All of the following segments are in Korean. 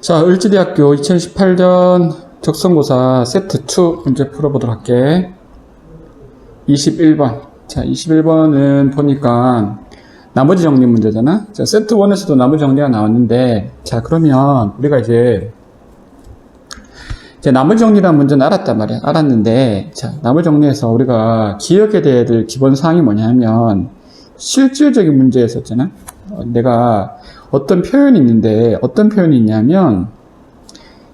자, 을지대학교 2018년 적성고사 세트 2 문제 풀어보도록 할게. 21번. 자, 21번은 보니까 나머지 정리 문제잖아. 자, 세트 1에서도 나머지 정리가 나왔는데, 자, 그러면 우리가 이제 나머지 정리라는 문제는 알았단 말이야. 알았는데, 자, 나머지 정리에서 우리가 기억해야 될 기본 사항이 뭐냐면, 실질적인 문제였었잖아. 내가 어떤 표현이 있는데, 어떤 표현이 있냐면,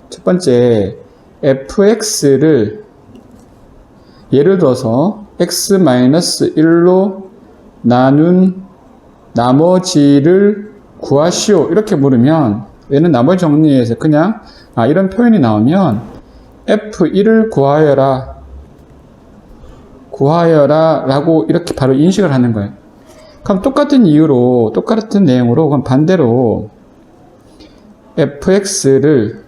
첫 번째, fx를 예를 들어서 x-1로 나눈 나머지를 구하시오. 이렇게 물으면, 얘는 나머지 정리에서 그냥, 이런 표현이 나오면, f1을 구하여라 라고 이렇게 바로 인식을 하는 거예요. 그럼 똑같은 이유로, 똑같은 내용으로, 그럼 반대로 fx를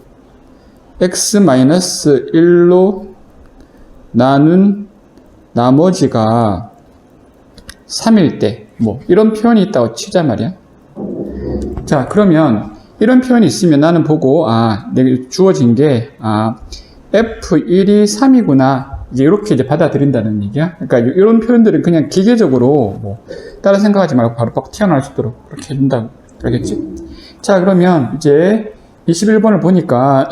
x-1로 나눈 나머지가 3일 때, 뭐, 이런 표현이 있다고 치자 말이야. 자, 그러면 이런 표현이 있으면 나는 보고, 내가 주어진 게, f1이 3이구나. 이제 이렇게 이제 받아들인다는 얘기야. 그러니까 이런 표현들은 그냥 기계적으로 뭐 따라 생각하지 말고 바로 튀어나올 수 있도록 그렇게 해준다. 알겠지? 자, 그러면 이제 21번을 보니까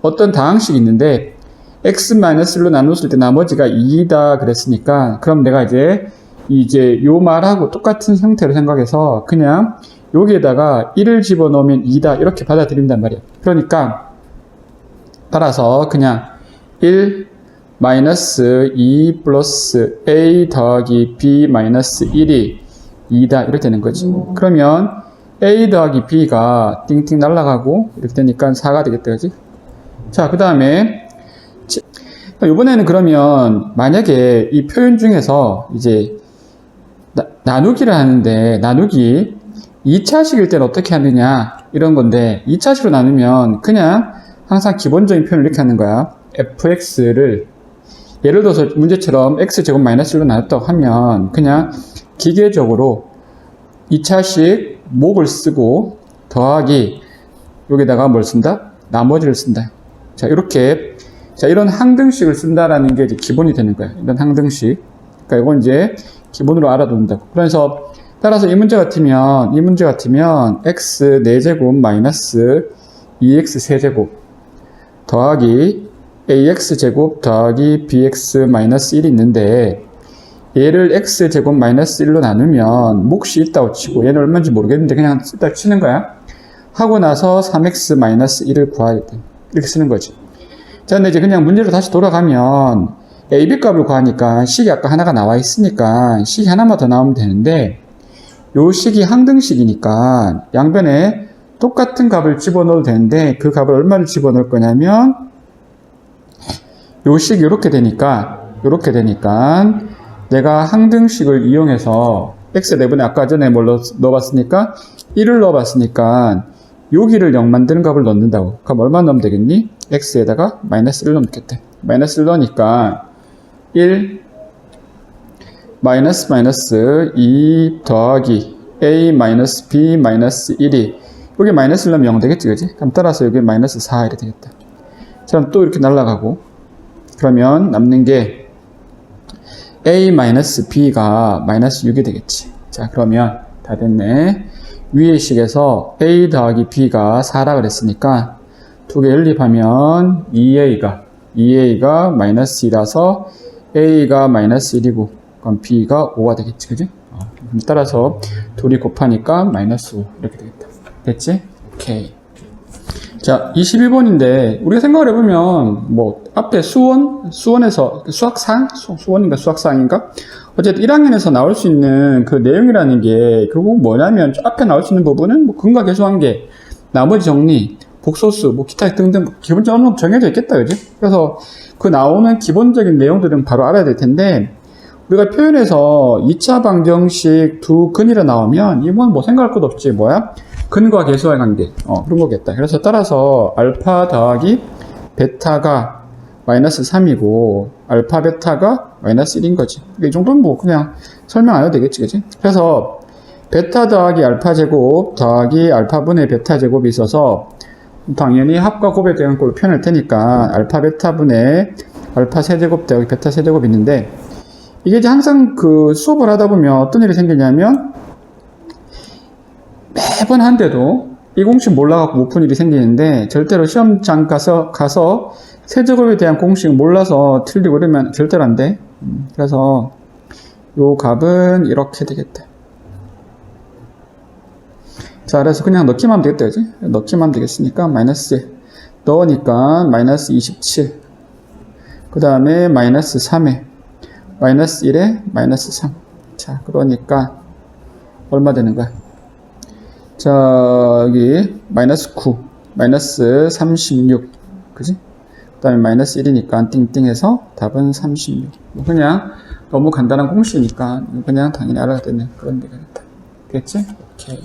어떤 다항식이 있는데 x-1로 나눴을 때 나머지가 2다 그랬으니까 그럼 내가 이제 요 말하고 똑같은 형태로 생각해서 그냥 여기에다가 1을 집어넣으면 2다 이렇게 받아들인단 말이야. 그러니까 따라서 그냥 1 마이너스 2 플러스 a 더하기 b 마이너스 1이 2다 이렇게 되는 거지. 그러면 a 더하기 b가 띵띵 날아가고 이렇게 되니까 4가 되겠다, 그지? 자, 그 다음에 이번에는 그러면 만약에 이 표현 중에서 이제 나누기를 하는데 나누기 2차식일 때는 어떻게 하느냐 이런 건데 2차식으로 나누면 그냥 항상 기본적인 표현을 이렇게 하는 거야. fx를 예를 들어서 문제처럼 x제곱 마이너스 1로 나눴다고 하면 그냥 기계적으로 2차식 목을 쓰고 더하기 여기다가 뭘 쓴다? 나머지를 쓴다. 자, 이렇게 이런 항등식을 쓴다라는 게 이제 기본이 되는 거야. 이런 항등식. 그러니까 이건 이제 기본으로 알아둔다고. 그래서 따라서 이 문제 같으면 x 4제곱 마이너스 2x 세제곱 더하기 ax제곱 더하기 bx 마이너스 1이 있는데 얘를 x제곱 마이너스 1로 나누면 몫이 있다고 치고 얘는 얼마인지 모르겠는데 그냥 일단 치는 거야. 하고 나서 3x 마이너스 1을 구할 때 이렇게 쓰는 거지. 자, 근데 이제 그냥 문제로 다시 돌아가면 a, b 값을 구하니까 식이 아까 하나가 나와 있으니까 식이 하나만 더 나오면 되는데 요 식이 항등식이니까 양변에 똑같은 값을 집어넣어도 되는데 그 값을 얼마를 집어넣을 거냐면 요 식이 이렇게 되니까 내가 항등식을 이용해서 x 내분에 아까 전에 뭘 넣어봤으니까 1을 넣어봤으니까 여기를 0 만드는 값을 넣는다고. 그럼 얼마 넣으면 되겠니? x에다가 마이너스 1 넣겠대. 마이너스 1 넣으니까 1 마이너스 2 더하기 a 마이너스 b 마이너스 1이 여기 마이너스 1 넣으면 0 되겠지, 그지? 그럼 따라서 여기 마이너스 4 이렇게 되겠다. 자, 그럼 또 이렇게 날아가고 그러면 남는 게 a 마이너스 b가 마이너스 6이 되겠지. 자, 그러면 다 됐네. 위의 식에서 a 더하기 b가 4라 그랬으니까 두 개 연립하면 2a가 마이너스 2라서 a가 마이너스 1이고 그럼 b가 5가 되겠지, 그지? 따라서 둘이 곱하니까 마이너스 5 이렇게 되겠다. 됐지? 오케이. 자, 21번인데 우리가 생각을 해보면 뭐 앞에 수원에서 수원인가 수학상인가 어쨌든 1학년에서 나올 수 있는 그 내용이라는 게 결국 뭐냐면 앞에 나올 수 있는 부분은 뭐 근과 계수관계, 나머지 정리, 복소수, 뭐 기타 등등 기본적으로 정해져 있겠다, 그지? 그래서 그 나오는 기본적인 내용들은 바로 알아야 될 텐데 우리가 표현에서 2차 방정식 두 근이라 나오면 이건 뭐 생각할 것도 없지. 뭐야? 근과 계수와의 관계. 그런 거겠다. 그래서 따라서 알파 더하기 베타가 마이너스 3이고 알파 베타가 마이너스 1인 거지. 이 정도는 뭐 그냥 설명 안 해도 되겠지, 그지? 그래서 베타 더하기 알파 제곱 더하기 알파분의 베타 제곱이 있어서 당연히 합과 곱에 대한 걸로 표현할 테니까 알파 베타분의 알파 세제곱 더하기 베타 세제곱이 있는데, 이게 이제 항상 그 수업을 하다 보면 어떤 일이 생기냐면 매번 한데도 이 공식 몰라갖고 못 푼 일이 생기는데, 절대로 시험장 가서 세제곱에 대한 공식 몰라서 틀리고 이러면 절대로 안 돼. 그래서 요 값은 이렇게 되겠다. 자, 그래서 그냥 넣기만 하면 되겠다, 그지? 넣기만 하면 되겠으니까, 마이너스 넣으니까 마이너스 27. 그 다음에 마이너스 3에 마이너스 1에 마이너스 3. 자, 그러니까 얼마 되는 거야? 자, 여기 마이너스 9, 마이너스 36, 그지? 그 다음에 마이너스 1이니까 띵띵해서 답은 36. 그냥 너무 간단한 공식이니까 그냥 당연히 알아야 되는 그런 데겠다. 됐지? 오케이.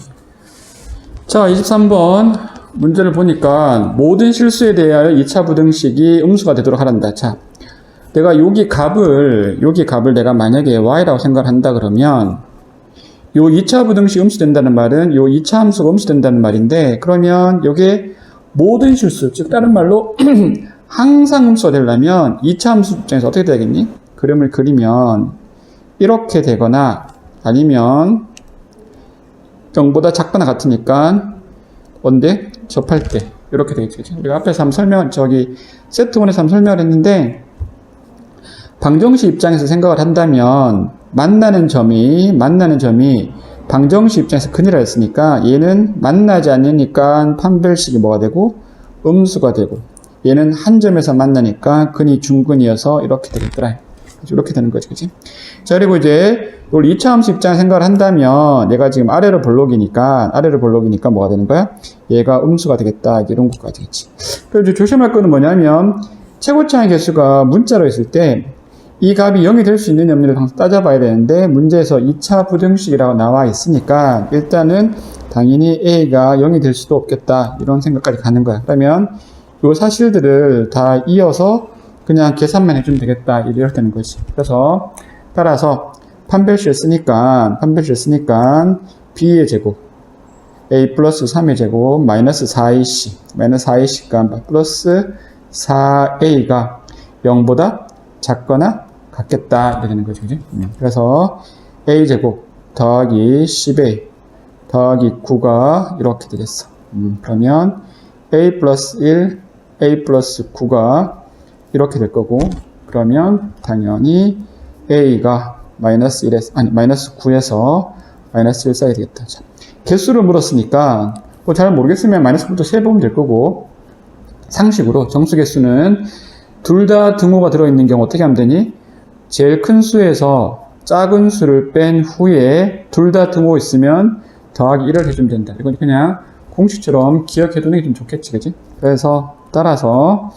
자, 23번 문제를 보니까 모든 실수에 대하여 2차 부등식이 음수가 되도록 하란다. 자, 내가 여기 값을 내가 만약에 y라고 생각을 한다 그러면 요 2차 부등식 음수된다는 말은 요 2차 함수가 음수된다는 말인데, 그러면 요게 모든 실수, 즉 다른 말로 항상 음수가 되려면 2차 함수 입장에서 어떻게 되겠니? 그림을 그리면 이렇게 되거나 아니면 0보다 작거나 같으니까 언제? 접할 때 이렇게 되겠죠. 우리가 앞에서 한번 세트1에서 한번 설명을 했는데, 방정식 입장에서 생각을 한다면 만나는 점이 방정식 입장에서 근이라 했으니까 얘는 만나지 않으니까 판별식이 뭐가 되고 음수가 되고, 얘는 한 점에서 만나니까 근이 중근이어서 이렇게 되겠더라. 이렇게 되는 거지, 그치? 자, 그리고 이제 우리 2차 함수 입장에서 생각을 한다면 얘가 지금 아래로 볼록이니까 뭐가 되는 거야? 얘가 음수가 되겠다. 이런 것까지 되겠지. 그리고 이제 조심할 거는 뭐냐면 최고차의 개수가 문자로 있을 때 이 값이 0이 될 수 있느냐 없느냐를 항상 따져봐야 되는데, 문제에서 2차 부등식이라고 나와 있으니까 일단은 당연히 a가 0이 될 수도 없겠다. 이런 생각까지 가는 거야. 그러면 이 사실들을 다 이어서 그냥 계산만 해주면 되겠다. 이렇게 되는 거지. 그래서 따라서 판별식을 쓰니까 b의 제곱 a 플러스 3의 제곱 마이너스 4ac 플러스 4a가 0보다 작거나 같겠다. 이렇게 되는 거죠. 그지? 그래서 a 제곱 더하기 10a 더하기 9가 이렇게 되겠어. 그러면 a 플러스 1, a 플러스 9가 이렇게 될 거고, 그러면 당연히 a가 마이너스 9에서 마이너스 1 사이 되겠다. 자, 개수를 물었으니까 뭐 잘 모르겠으면 마이너스 9부터 세보면 될 거고, 상식으로 정수 개수는 둘 다 등호가 들어있는 경우 어떻게 하면 되니? 제일 큰 수에서 작은 수를 뺀 후에 둘 다 등호 있으면 더하기 1을 해주면 된다. 이건 그냥 공식처럼 기억해두는 게 좀 좋겠지, 그지? 그래서 따라서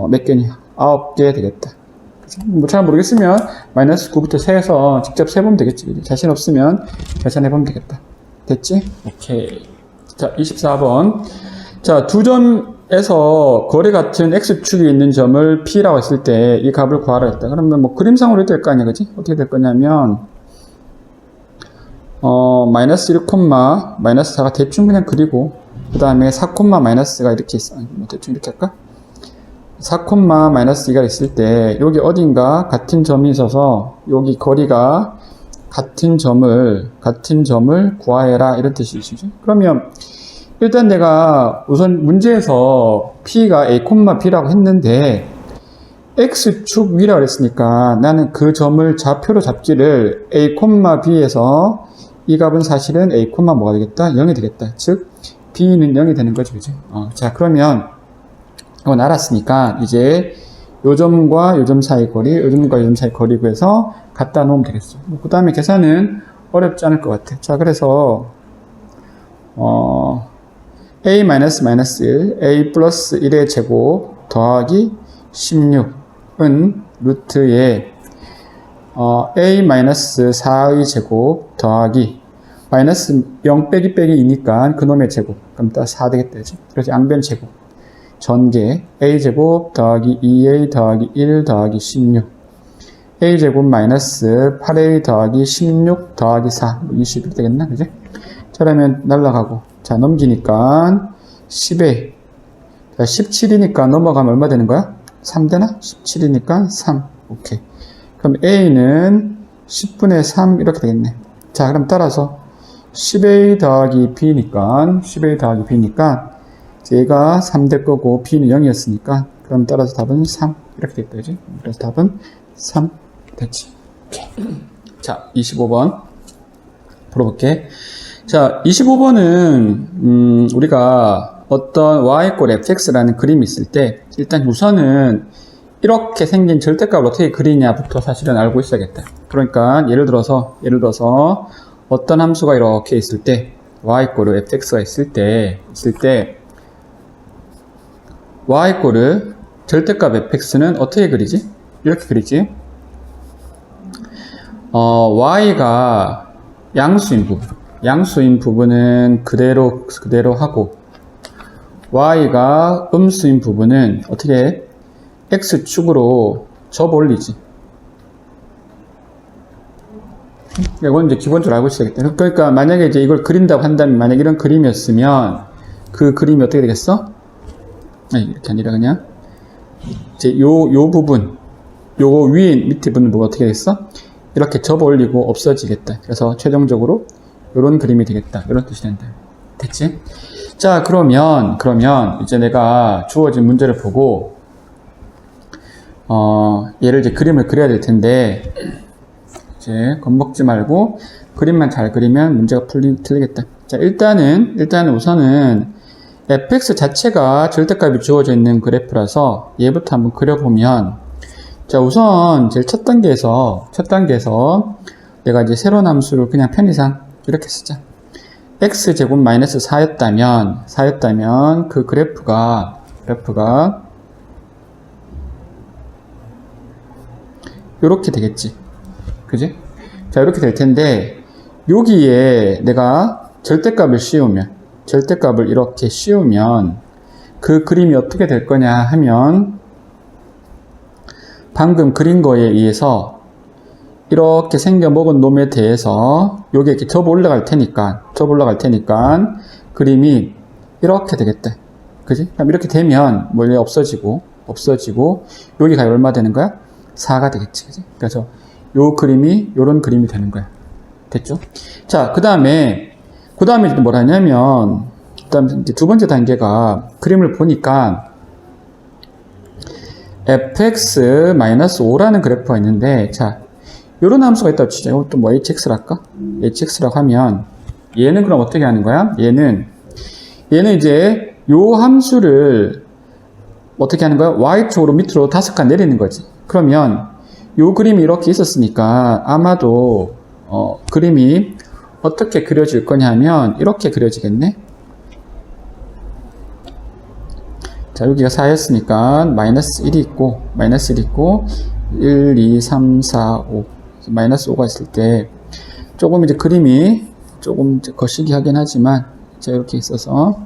몇 개니? 9개 되겠다. 뭐 잘 모르겠으면 마이너스 9부터 세서 직접 세보면 되겠지, 그지? 자신 없으면 계산해보면 되겠다. 됐지? 오케이. 자, 24번. 자, 두 점에서 거리 같은 x축이 있는 점을 P라고 했을 때 이 값을 구하라 했다. 그러면 뭐 그림상으로 될 거 아니야, 그지? 어떻게 될 거냐면, 마이너스 1, 마이너스 4가 대충 그냥 그리고, 그 다음에 4, 마이너스가 이렇게 있어. 뭐 대충 이렇게 할까? 4, 마이너스 2가 있을 때, 여기 어딘가 같은 점이 있어서, 여기 거리가 같은 점을 구하해라. 이런 뜻이지. 그러면, 일단 내가 우선 문제에서 P가 A, B라고 했는데, X축 위라고 했으니까 나는 그 점을 좌표로 잡기를 A, B에서 이 값은 사실은 A, 뭐가 되겠다? 0이 되겠다. 즉, B는 0이 되는 거지, 그지? 자, 그러면, 이건 알았으니까, 이제, 요 점과 요 점 사이 거리, 요 점과 요 점 사이 거리 구해서 갖다 놓으면 되겠어. 그 다음에 계산은 어렵지 않을 것 같아. 자, 그래서, a 마이너스 1, a 플러스 1의 제곱 더하기 16은 루트에 a 마이너스 4의 제곱 더하기 마이너스 0 빼기 2니까 그놈의 제곱. 그럼 딱 4 되겠다. 그래서 양변 제곱. 전개 a 제곱 더하기 2a 더하기 1 더하기 16. a 제곱 마이너스 8a 더하기 16 더하기 4. 21 되겠나? 그지? 자, 그러면 날라가고. 자, 넘기니까 10a 자, 17이니까 넘어가면 얼마 되는 거야? 3 되나? 17이니까 3. 오케이. 그럼 A는 10분의 3 이렇게 되겠네. 자, 그럼 따라서 10A 더하기 B니까 얘가 3 될 거고 B는 0이었으니까 그럼 따라서 답은 3 이렇게 됐다, 그지? 그래서 답은 3 됐지. 오케이. 자, 25번 풀어볼게. 자, 25번은 우리가 어떤 y꼴 fx라는 그림이 있을 때 일단 우선은 이렇게 생긴 절대값을 어떻게 그리냐부터 사실은 알고 있어야겠다. 그러니까 예를 들어서 어떤 함수가 이렇게 있을 때 y꼴 fx가 있을 때 y꼴 절대값 fx는 어떻게 그리지? 이렇게 그리지. y가 양수인 부분은 그대로 하고 y가 음수인 부분은 어떻게 해? x축으로 접어 올리지. 이건 이제 기본적으로 알고 있어야겠다. 그러니까 만약에 이제 이걸 그린다고 한다면 만약 이런 그림이었으면 그 그림이 어떻게 되겠어? 아니, 이렇게 아니라 그냥 이제 요 부분, 요거 위에 밑에 부분 어떻게 되겠어? 이렇게 접어 올리고 없어지겠다. 그래서 최종적으로 요런 그림이 되겠다. 이런 뜻이 된다. 됐지? 자, 그러면 이제 내가 주어진 문제를 보고 얘를 이제 그림을 그려야 될 텐데 이제 겁먹지 말고 그림만 잘 그리면 문제가 틀리겠다. 자, 일단은 우선은 fx 자체가 절대값이 주어져 있는 그래프라서 얘부터 한번 그려보면, 자, 우선 제일 첫 단계에서 내가 이제 새로운 함수를 그냥 편의상 이렇게 쓰자. x제곱 마이너스 4였다면 그 그래프가 요렇게 되겠지. 그지? 자, 이렇게 될 텐데 여기에 내가 절대값을 이렇게 씌우면 그 그림이 어떻게 될 거냐 하면 방금 그린 거에 의해서 이렇게 생겨 먹은 놈에 대해서 요게 이렇게 접어 올라갈 테니까 그림이 이렇게 되겠다. 그지? 그럼 이렇게 되면 원래 없어지고 여기가 얼마 되는 거야? 4가 되겠지. 그지? 그래서 요런 그림이 되는 거야. 됐죠? 자, 그 다음에 이제 뭐라 하냐면, 이제 두 번째 단계가 그림을 보니까 fx-5라는 그래프가 있는데, 자, 요런 함수가 있다고 치자. 이것도 뭐 hx라 할까? hx라고 하면, 얘는 그럼 어떻게 하는 거야? 얘는 이제 요 함수를 어떻게 하는 거야? y축으로 밑으로 5칸 내리는 거지. 그러면 요 그림이 이렇게 있었으니까 아마도 그림이 어떻게 그려질 거냐 하면 이렇게 그려지겠네. 자, 여기가 4였으니까 마이너스 1이 있고 1, 2, 3, 4, 5 마이너스 5가 있을 때 조금 이제 그림이 조금 거시기 하긴 하지만 자, 이렇게 있어서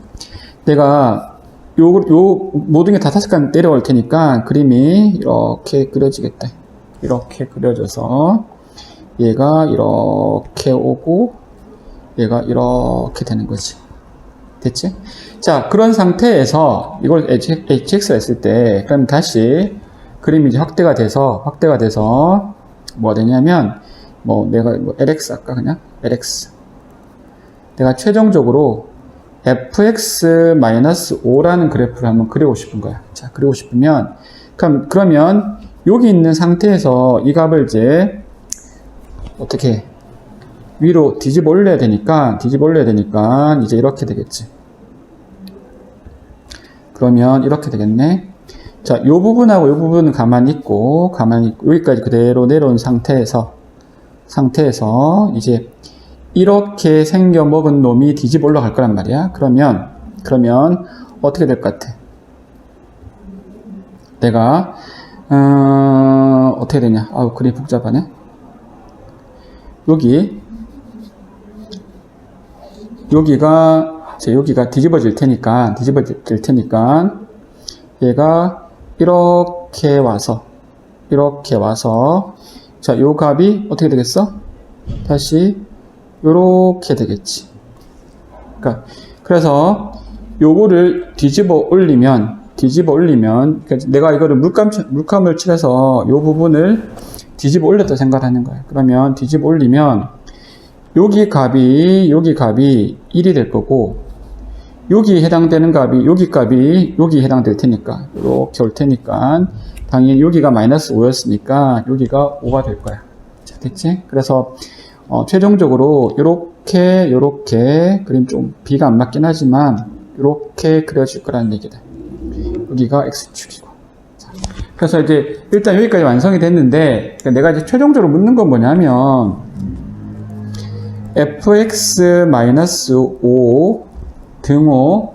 내가 요 모든 게 다 5칸 내려올 테니까 그림이 이렇게 그려지겠다. 이렇게 그려져서 얘가 이렇게 오고 얘가 이렇게 되는 거지. 됐지? 자, 그런 상태에서 이걸 hx가 했을 때 그럼 다시 그림이 이제 확대가 돼서 뭐가 되냐면 내가 lx 할까 그냥 lx 내가 최종적으로 fx-5라는 그래프를 한번 그리고 싶은 거야. 자, 그리고 싶으면 그러면 여기 있는 상태에서 이 값을 이제 어떻게 위로 뒤집어 올려야 되니까 이제 이렇게 되겠지. 그러면 이렇게 되겠네. 자, 요 부분하고 요 부분은 가만히 있고 여기까지 그대로 내려온 상태에서 이제 이렇게 생겨 먹은 놈이 뒤집어 올라갈 거란 말이야. 그러면 어떻게 될 것 같아? 내가 어떻게 되냐? 그림이 복잡하네. 여기가 뒤집어질 테니까 얘가 이렇게 와서 자, 요 값이 어떻게 되겠어? 다시 요렇게 되겠지. 그래서 요거를 뒤집어 올리면 뒤집어 올리면, 내가 이거를 물감을 칠해서 이 부분을 뒤집어 올렸다 생각하는 거예요. 그러면 뒤집어 올리면, 여기 값이 1이 될 거고, 여기 해당되는 값이, 여기 해당될 테니까, 이렇게 올 테니까, 당연히 여기가 마이너스 5였으니까, 여기가 5가 될 거야. 자, 됐지? 그래서, 최종적으로, 요렇게, 그림 좀 비가 안 맞긴 하지만, 요렇게 그려질 거라는 얘기다. 여기가 X축이고. 자, 그래서 이제, 일단 여기까지 완성이 됐는데, 내가 이제 최종적으로 묻는 건 뭐냐면, fx-5 등호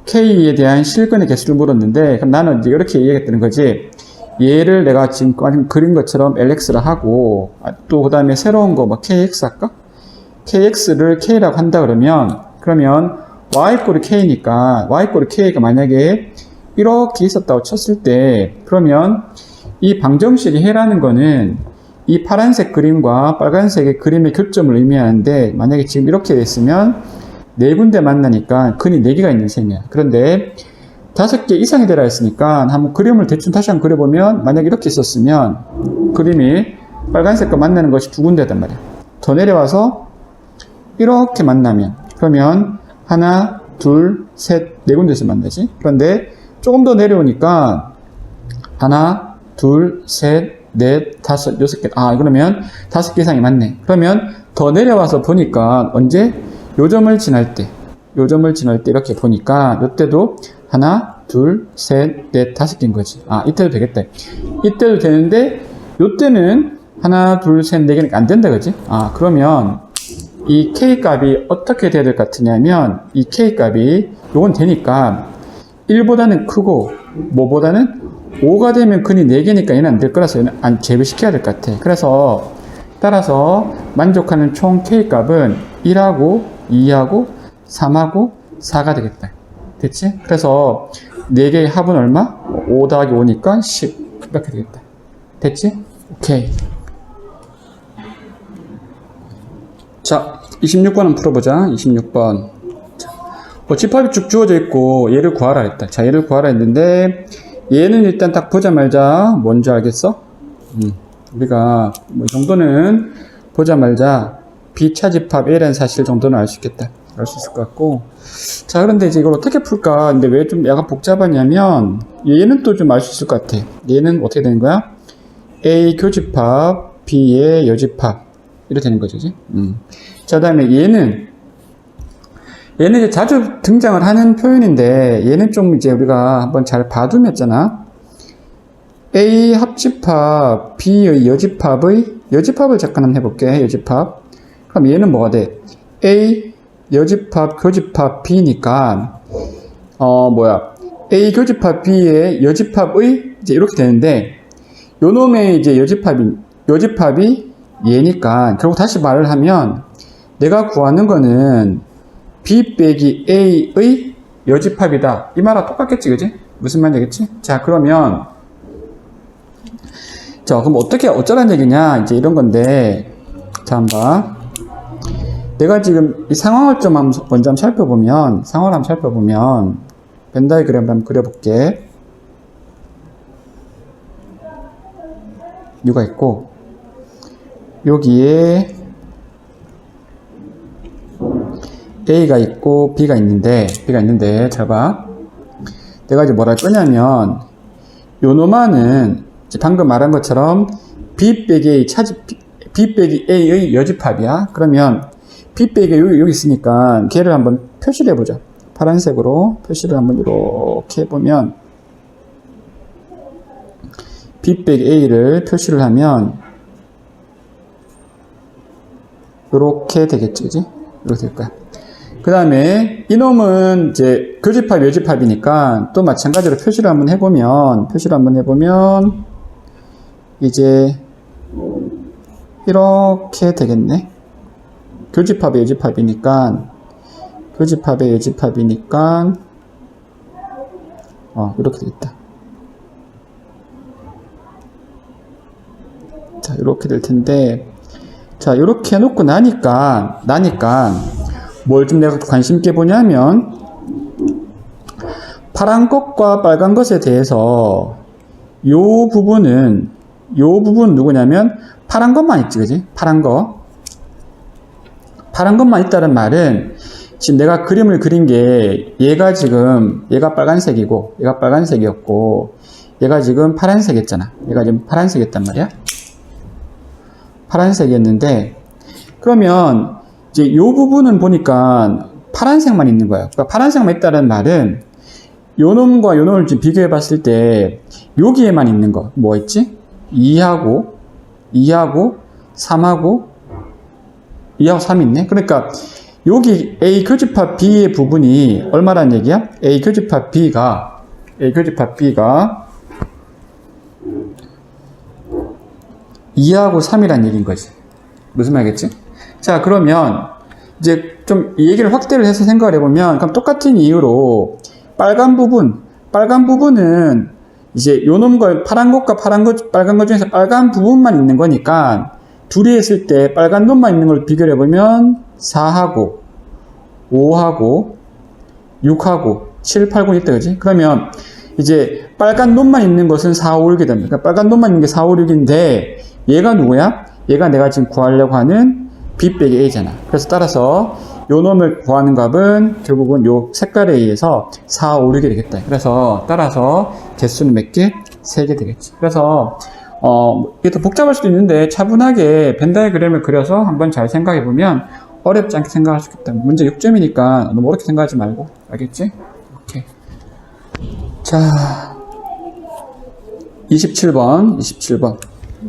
k에 대한 실근의 개수를 물었는데, 그럼 나는 이제 이렇게 얘기했다는 거지. 얘를 내가 지금 그린 것처럼 lx라 하고, 또 그 다음에 새로운 거 뭐 kx 할까? kx를 k라고 한다 그러면 y k니까 y k가 만약에 이렇게 있었다고 쳤을 때, 그러면 이 방정식이 해라는 거는 이 파란색 그림과 빨간색의 그림의 교점을 의미하는데, 만약에 지금 이렇게 됐으면 네 군데 만나니까 근이 4개가 있는 셈이야. 그런데 5개 이상이 되라 했으니까 한번 그림을 대충 다시 한번 그려보면, 만약에 이렇게 있었으면 그림이 빨간색과 만나는 것이 2군데단 말이야. 더 내려와서 이렇게 만나면, 그러면 하나, 둘, 셋, 4군데에서 만나지. 그런데 조금 더 내려오니까 하나, 둘, 셋, 넷, 다섯, 6개. 그러면 5개 이상이 맞네. 그러면 더 내려와서 보니까 언제? 요점을 지날 때 이렇게 보니까 이때도 하나, 둘, 셋, 넷, 5개인 거지. 이때도 되겠다. 이때도 되는데 이때는 하나, 둘, 셋, 4개는 안 된다, 그지? 그러면 이 k 값이 어떻게 돼야 될 것 같으냐면, 이 k 값이 요건 되니까 1보다는 크고 뭐보다는 5가 되면 근이 4개니까 얘는 안 될 거라서 얘는 안 제외시켜야 될 것 같아. 그래서 따라서 만족하는 총 k 값은 1하고 2하고 3하고 4가 되겠다. 됐지? 그래서 4개의 합은 얼마? 5 더하기 5니까 10 이렇게 되겠다. 됐지? 오케이. 자, 26번 한번 풀어보자. 26번. 자, 집합이 쭉 주어져 있고 얘를 구하라 했다. 자, 얘를 구하라 했는데 얘는 일단 딱 보자마자 뭔지 알겠어? 우리가 뭐 이 정도는 보자마자 비차집합 A라는 사실 정도는 알 수 있겠다. 알 수 있을 것 같고. 자, 그런데 이제 이걸 어떻게 풀까? 근데 왜 좀 약간 복잡하냐면 얘는 또 좀 알 수 있을 것 같아. 얘는 어떻게 되는 거야? A 교집합 B의 여집합 이렇게 되는 거죠. 자, 그 다음에 얘는 이제 자주 등장을 하는 표현인데, 얘는 좀 이제 우리가 한번 잘 봐두면 있잖아. A 합집합 B의 여집합을 잠깐 한번 해볼게. 여집합. 그럼 얘는 뭐가 돼? A 여집합 교집합 B니까 A 교집합 B의 여집합의 이제 이렇게 되는데, 요 놈의 이제 여집합이 얘니까, 결국 다시 말을 하면 내가 구하는 거는 B 빼기 A의 여집합이다. 이 말하고 똑같겠지, 그지? 무슨 말이겠지? 자, 그러면 그럼 어쩌란 얘기냐? 이제 이런 건데, 자, 한번 내가 지금 이 상황을 좀 먼저 한번 살펴보면, 벤 다이그램 한번 그려볼게. U가 있고, 여기에 A가 있고 B가 있는데 잘 봐. 내가 이제 뭐라 할 거냐면, 요 놈아는 방금 말한 것처럼 B 빼기 A의 여집합이야. 그러면 B 빼기 여기 있으니까 걔를 한번 표시를 해보자. 파란색으로 표시를 한번 이렇게 해보면, B 빼기 A를 표시를 하면 이렇게 되겠지, 그지? 이렇게 될 거야. 그 다음에 이놈은 이제 교집합, 여집합이니까 또 마찬가지로 표시를 한번 해보면 이제 이렇게 되겠네. 교집합의 여집합이니까 이렇게 되겠다. 자, 이렇게 될 텐데, 자, 이렇게 해놓고 나니까 뭘 좀 내가 관심 있게 보냐면, 파란 것과 빨간 것에 대해서 요 부분 누구냐면 파란 것만 있지, 그지? 파란 것만 있다는 말은 지금 내가 그림을 그린 게 얘가 빨간색이고 얘가 빨간색이었고 얘가 지금 파란색이었잖아. 얘가 지금 파란색이었단 말이야. 파란색이었는데 그러면 이제 요 부분은 보니까 파란색만 있는 거야. 그러니까 파란색만 있다는 말은 요 놈과 요 놈을 좀 비교해 봤을 때 여기에만 있는 거 뭐 있지? 2하고 3하고 3 있네. 그러니까 여기 A 교집합 B의 부분이 얼마란 얘기야? A 교집합 B가 2하고 3이란 얘기인 거지. 무슨 말이겠지? 자, 그러면 이제 좀 이 얘기를 확대를 해서 생각을 해보면 그럼 똑같은 이유로 빨간 부분은 이제 요 놈과 빨간 것 중에서 빨간 부분만 있는 거니까 둘이 했을 때 빨간 놈만 있는 걸 비교를 해보면 4하고 5하고 6하고 7, 8, 9 있다, 그지? 그러면 이제 빨간 놈만 있는 것은 4, 5, 6이 됩니다. 그러니까 빨간 놈만 있는 게 4, 5, 6인데 얘가 누구야? 얘가 내가 지금 구하려고 하는 B 빼기 A잖아. 그래서 따라서 요 놈을 구하는 값은 결국은 요 색깔에 의해서 4, 5, 6이 되겠다. 그래서 따라서 개수는 몇 개? 3개 되겠지. 그래서 이게 더 복잡할 수도 있는데 차분하게 벤 다이어그램을 그려서 한번 잘 생각해 보면 어렵지 않게 생각할 수 있겠다. 문제 6점이니까 너무 어렵게 생각하지 말고. 알겠지? 오케이. 자, 27번.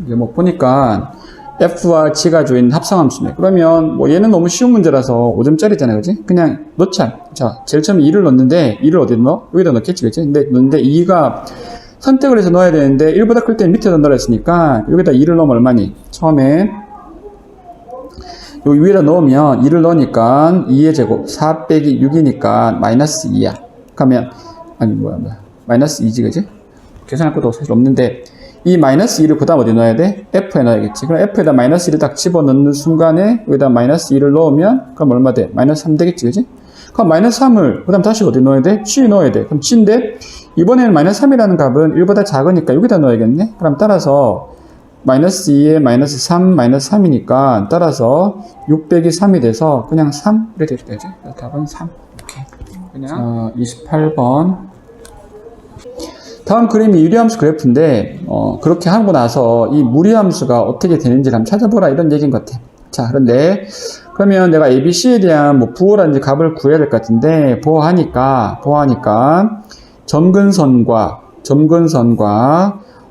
이제 뭐 보니까 F와 G가 주인 합성함수네. 그러면 뭐 얘는 너무 쉬운 문제라서 5점짜리잖아요. 그지? 그냥 넣자. 자, 제일 처음에 2를 넣는데 2를 어디 넣어? 여기다 넣겠지. 그지? 근데 넣는데 2가 선택을 해서 넣어야 되는데 1보다 클 때는 밑에다 넣으라 했으니까 여기다 2를 넣으면 얼마니? 처음에 여기 위에다 넣으면 2를 넣으니까 2의 제곱 4 빼기 6이니까 마이너스 2야. 그러면 마이너스 2지, 그지? 계산할 것도 사실 없는데 이 마이너스 2를 그 다음 어디 넣어야 돼? F에 넣어야겠지. 그럼 F에다 마이너스 1을 딱 집어넣는 순간에 여기다 마이너스 2를 넣으면 그럼 얼마 돼? 마이너스 3 되겠지, 그지? 그럼 마이너스 3을 그 다음 다시 어디 넣어야 돼? G 넣어야 돼. 그럼 G인데 이번에는 마이너스 3이라는 값은 1보다 작으니까 여기다 넣어야겠네. 그럼 따라서 마이너스 2에 마이너스 3, 마이너스 3이니까 따라서 6 빼기 3이 돼서 그냥 3 이렇게 되지. 답은 3. 오케이. 그냥 28번. 다음 그림이 유리함수 그래프인데 그렇게 하고 나서 이 무리함수가 어떻게 되는지를 한번 찾아보라 이런 얘기인 것 같아. 자, 그런데 그러면 내가 ABC에 대한 뭐 부호라든지 값을 구해야 될 것 같은데 부호하니까 점근선과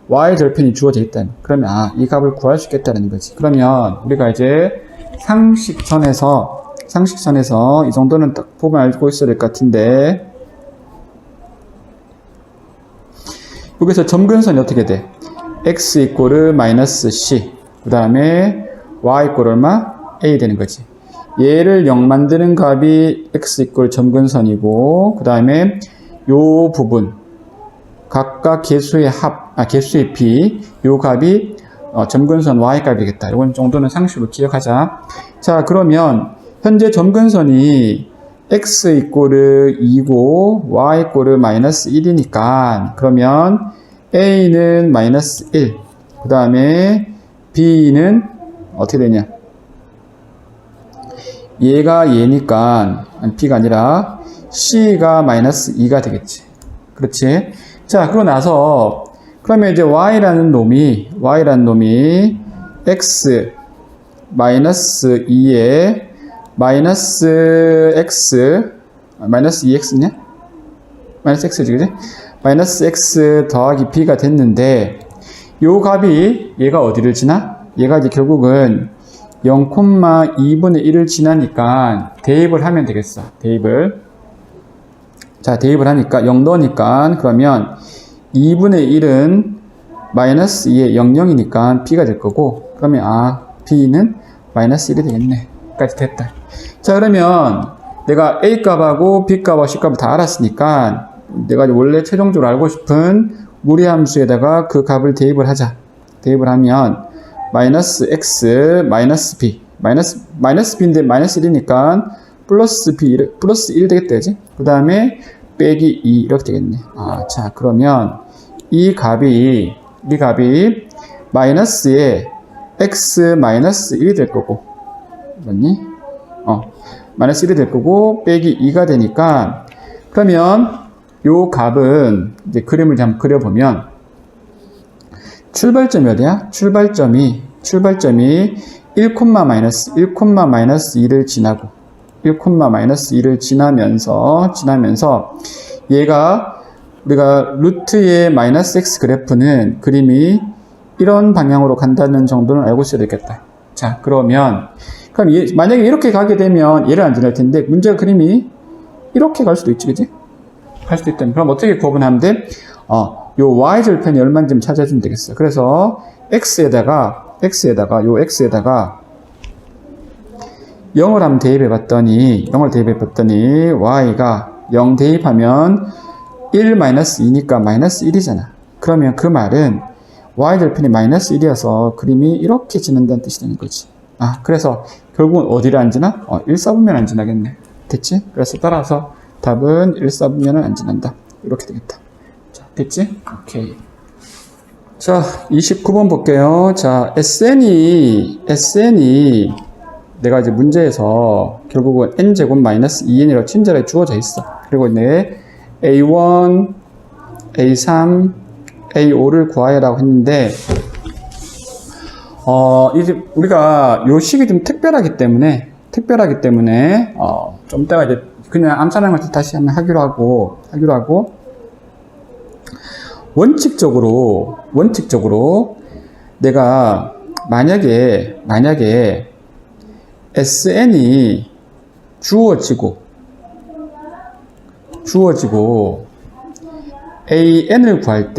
y절편이 주어져 있다. 그러면 이 값을 구할 수 있겠다는 거지. 그러면 우리가 이제 상식선에서 이 정도는 딱 보면 알고 있어야 될 것 같은데 여기서 점근선이 어떻게 돼? x 이꼬르 마이너스 c 그 다음에 y 이꼬르 얼마? a 되는 거지. 얘를 0 만드는 값이 x 이꼬르 점근선이고 그 다음에 요 부분 각각 개수의 개수의 b 요 값이 점근선 y 값이겠다. 이건 정도는 상식으로 기억하자. 자, 그러면 현재 점근선이 x 이꼬르 2고 y 이꼬르 마이너스 1이니까 그러면 a는 마이너스 1 그 다음에 b는 어떻게 되냐 얘가 얘니까 b가 아니라 c가 마이너스 2가 되겠지. 그렇지? 자, 그러고 나서 그러면 이제 y라는 놈이 x 마이너스 2에 마이너스 2x냐? 마이너스 x지, 그지? 마이너스 x 더하기 b가 됐는데 요 값이 얘가 어디를 지나? 얘가 이제 결국은 0,2분의 1을 지나니까 대입을 하면 되겠어. 대입을 하니까 0 넣으니까 그러면 2분의 1은 마이너스 2에 00이니까 b가 될 거고 그러면 b는 마이너스 1이 되겠네. 까지 됐다. 자, 그러면 내가 a 값하고 b 값하고 c 값을 다 알았으니까 내가 원래 최종적으로 알고 싶은 무리함수에다가 그 값을 대입을 하자. 대입을 하면 마이너스 x 마이너스 b 마이너스 b인데 마이너스 1이니까 플러스 1 되겠다, 그지? 그 다음에 빼기 2 이렇게 되겠네. 자, 그러면 이 값이 마이너스에 x 마이너스 1이 될 거고, 맞니? 마이너스 1이 될 거고, 빼기 2가 되니까, 그러면 요 값은 이제 그림을 한번 그려보면, 출발점이 어디야? 출발점이 1, 마이너스 2를 지나고, 1, 마이너스 2를 지나면서, 얘가, 우리가 루트의 마이너스 x 그래프는 그림이 이런 방향으로 간다는 정도는 알고 있어야 되겠다. 자, 그럼 만약에 이렇게 가게 되면 얘를 안 지날 텐데, 문제가 그림이 이렇게 갈 수도 있지, 그지? 갈 수도 있다면. 그럼 어떻게 구분하면 돼? 요 y절편이 얼마인지 좀 찾아주면 되겠어. 그래서 x에다가 0을 한번 대입해 봤더니, y가 0 대입하면 1-2니까 마이너스 1이잖아. 그러면 그 말은 y절편이 마이너스 1이어서 그림이 이렇게 지난다는 뜻이 되는 거지. 그래서 결국은 어디를 안 지나? 1사분면 안 지나겠네. 됐지? 그래서 따라서 답은 1사분면을 안 지난다. 이렇게 되겠다. 자, 됐지? 오케이. 자, 29번 볼게요. 자, SN이 내가 이제 문제에서 결국은 n제곱 마이너스 2n이라고 친절하게 주어져 있어. 그리고 이제 A1, A3, A5를 구하여라고 했는데, 이제 우리가 요 식이 좀 특별하기 때문에, 좀 이따가 이제 그냥 암산하는 걸 다시 한번 하기로 하고, 원칙적으로 내가 만약에 SN이 주어지고 AN을 구할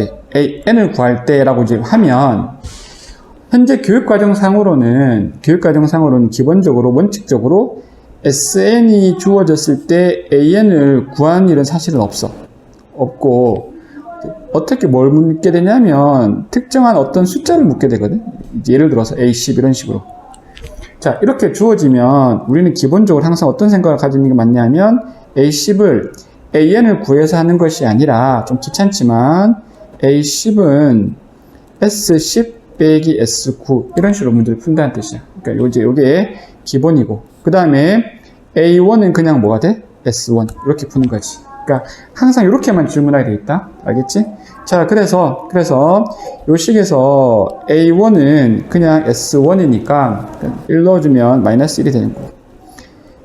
때라고 이제 하면, 현재 교육과정상으로는 기본적으로, 원칙적으로 SN이 주어졌을 때 AN을 구하는 일은 사실은 없고, 어떻게 뭘 묻게 되냐면, 특정한 어떤 숫자를 묻게 되거든. 예를 들어서 A10 이런 식으로. 자, 이렇게 주어지면, 우리는 기본적으로 항상 어떤 생각을 가지는 게 맞냐면, A10을 AN을 구해서 하는 것이 아니라, 좀 귀찮지만, A10은 S10 빼기 S9 이런 식으로 문제를 푼다는 뜻이야. 그러니까 요게 기본이고, 그 다음에 A1은 그냥 뭐가 돼? S1 이렇게 푸는 거지. 그러니까 항상 이렇게만 질문하게 돼 있다. 알겠지? 자, 그래서 요 식에서 A1은 그냥 S1이니까 1 넣어주면 마이너스 1이 되는 거고,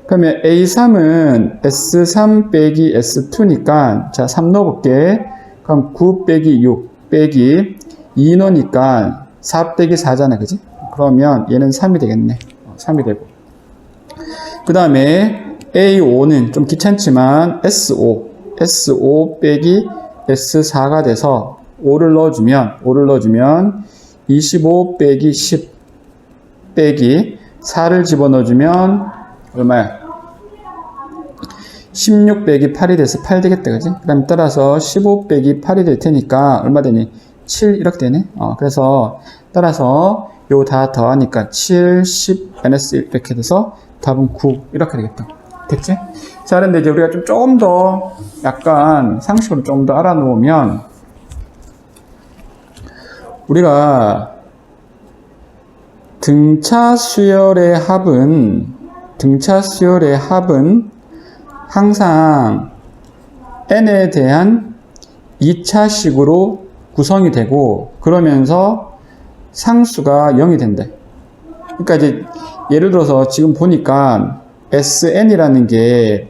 그러면 A3은 S3 빼기 S2니까, 자, 3 넣어볼게. 그럼 9 빼기 6 빼기 2 넣으니까 4 빼기 4잖아, 그지? 그러면 얘는 3이 되겠네. 3이 되고. 그 다음에 A5는 좀 귀찮지만 S5 빼기 S4가 돼서 5를 넣어주면 25 빼기 10 빼기 4를 집어넣어주면 얼마야? 16 빼기 8이 돼서 8 되겠다, 그지? 그 다음에 따라서 15 빼기 8이 될 테니까 얼마 되니? 7 이렇게 되네. 그래서 따라서 요 다 더하니까 7, 10, 마이너스 1 이렇게 돼서 답은 9 이렇게 되겠다. 됐지? 자, 그런데 이제 우리가 조금 더 약간 상식으로 좀 더 알아놓으면, 우리가 등차 수열의 합은 항상 n에 대한 2차식으로 구성이 되고, 그러면서 상수가 0이 된다. 그러니까 이제 예를 들어서 지금 보니까 SN이라는 게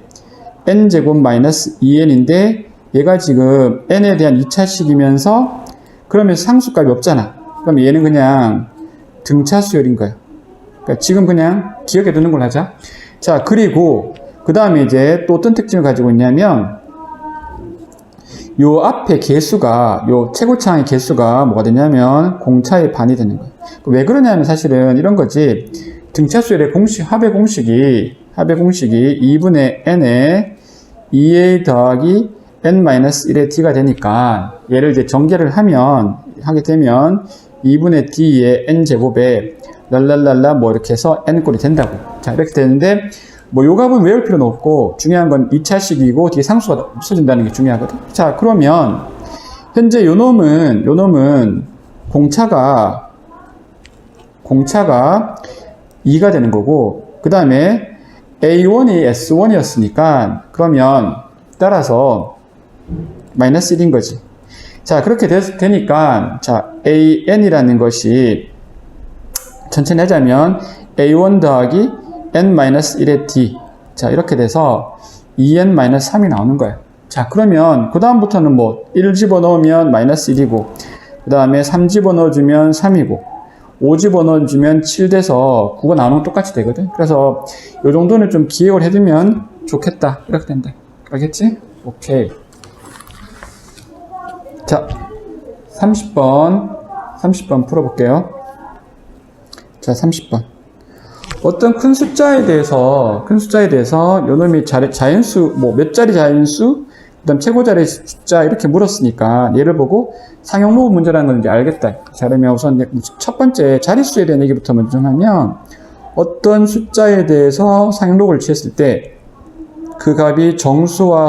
n제곱 마이너스 2n인데, 얘가 지금 n에 대한 2차식이면서 그러면 상수값이 없잖아. 그럼 얘는 그냥 등차 수열인 거야. 그러니까 지금 그냥 기억해 두는 걸 하자. 자, 그리고 그 다음에 이제 또 어떤 특징을 가지고 있냐면, 요 앞에 개수가, 요 최고차항의 개수가 뭐가 되냐면 공차의 반이 되는 거예요. 왜 그러냐면 사실은 이런 거지. 등차수열의 합의 공식이 2분의 n에 2a 더하기 n-1의 d가 되니까, 얘를 이제 전개를 하게 되면 2분의 d의 n제곱에 랄랄랄라 뭐 이렇게 해서 n꼴이 된다고. 자, 이렇게 되는데, 뭐 요 값은 외울 필요는 없고 중요한 건 2차식이고 뒤에 상수가 없어진다는 게 중요하거든. 자, 그러면 현재 요 놈은 공차가 2가 되는 거고, 그 다음에 A1이 S1이었으니까 그러면 따라서 마이너스 1인 거지. 자, 그렇게 되니까 자, AN이라는 것이 천천히 하자면 A1 더하기 N-1의 D. 자, 이렇게 돼서 2N-3이 나오는 거예요. 자, 그러면 그 다음부터는 뭐 1 집어넣으면 마이너스 1이고, 그 다음에 3 집어넣어주면 3이고, 5 집어넣어주면 7 돼서 9가 나오는 건 똑같이 되거든. 그래서 이 정도는 좀 기억을 해두면 좋겠다. 이렇게 된다. 알겠지? 오케이. 자, 30번 풀어볼게요. 자, 30번. 어떤 큰 숫자에 대해서 요놈이 자연수, 뭐 몇 자리 자연수, 그 다음 최고 자리 숫자 이렇게 물었으니까 얘를 보고 상용로그 문제라는 걸 이제 알겠다. 자, 그러면 우선 첫 번째 자릿수에 대한 얘기부터 먼저 좀 하면, 어떤 숫자에 대해서 상용로그를 취했을 때 그 값이 정수와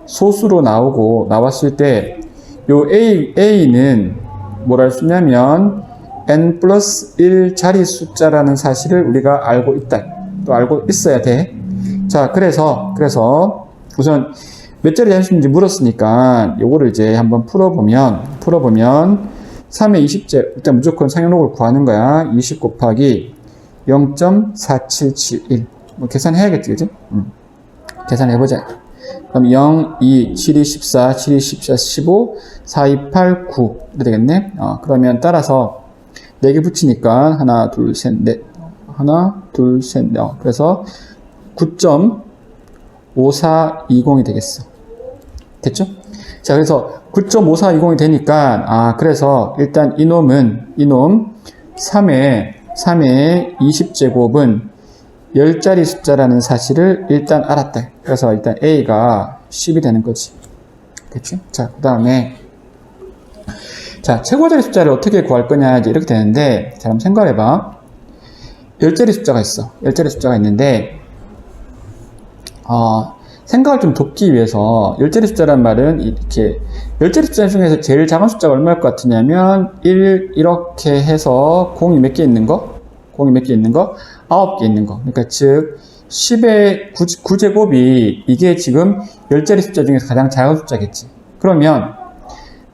소수로 나왔을 때 요 A는 뭐라 할 수 있냐면 n 플러스 1 자리 숫자라는 사실을 우리가 알고 있다. 또 알고 있어야 돼. 자, 그래서 우선 몇 자리 자릿수인지 물었으니까 요거를 이제 한번 풀어보면 3의 20제 일단 무조건 상용로그를 구하는 거야. 20 곱하기 0.4771 뭐 계산해야겠지, 그지? 계산해보자. 그럼 0, 2, 7, 2, 14, 7, 2, 14, 15, 4, 2, 8, 9 이렇게 되겠네. 그러면 따라서 4개 붙이니까 하나, 둘, 셋, 넷. 그래서 9.5420이 되겠어. 됐죠? 자, 그래서 9.5420이 되니까, 그래서 일단 이놈 3의 20제곱은 10자리 숫자라는 사실을 일단 알았다. 그래서 일단 A가 10이 되는 거지. 됐죠? 자, 그 다음에, 자, 최고자리 숫자를 어떻게 구할 거냐, 이제 이렇게 되는데, 자, 한번 생각해봐. 10자리 숫자가 있어. 10자리 숫자가 있는데, 생각을 좀 돕기 위해서 10자리 숫자란 말은 이렇게 10자리 숫자 중에서 제일 작은 숫자가 얼마일 것 같으냐면 1 이렇게 해서 공이 몇 개 있는 거? 9개 있는 거. 그러니까 즉 10의 9제곱이 이게 지금 10자리 숫자 중에서 가장 작은 숫자겠지. 그러면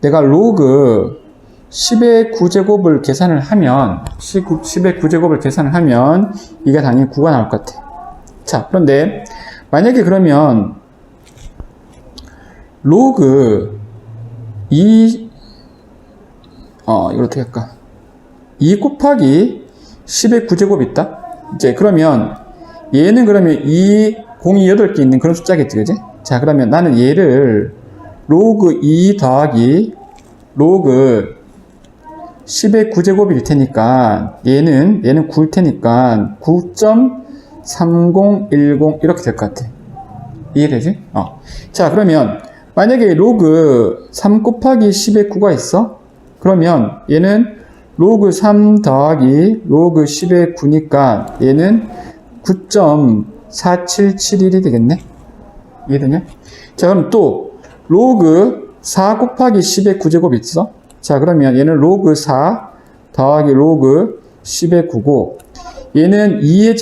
내가 로그 10의 9제곱을 계산을 하면 10의 9제곱을 계산을 하면 이게 당연히 9가 나올 것 같아. 자, 그런데 만약에 그러면 로그 2 이걸 어떻게 할까? 2 곱하기 10의 9제곱이 있다? 이제 그러면 얘는 그러면 공이 8개 있는 그런 숫자겠지, 그지? 자, 그러면 나는 얘를 로그 2 더하기 로그 10의 9제곱일 테니까 얘는 9일 테니까 9.3010 이렇게 될 것 같아. 이해되지? 자, 그러면 만약에 로그 3 곱하기 10의 9가 있어? 그러면 얘는 로그 3 더하기 로그 10의 9니까 얘는 9.4771이 되겠네? 이해되냐? 자, 그럼 또 로그 4 곱하기 10의 9제곱이 있어? 자, 그러면 얘는 로그 4 더하기 로그 10의 9고 얘는 2의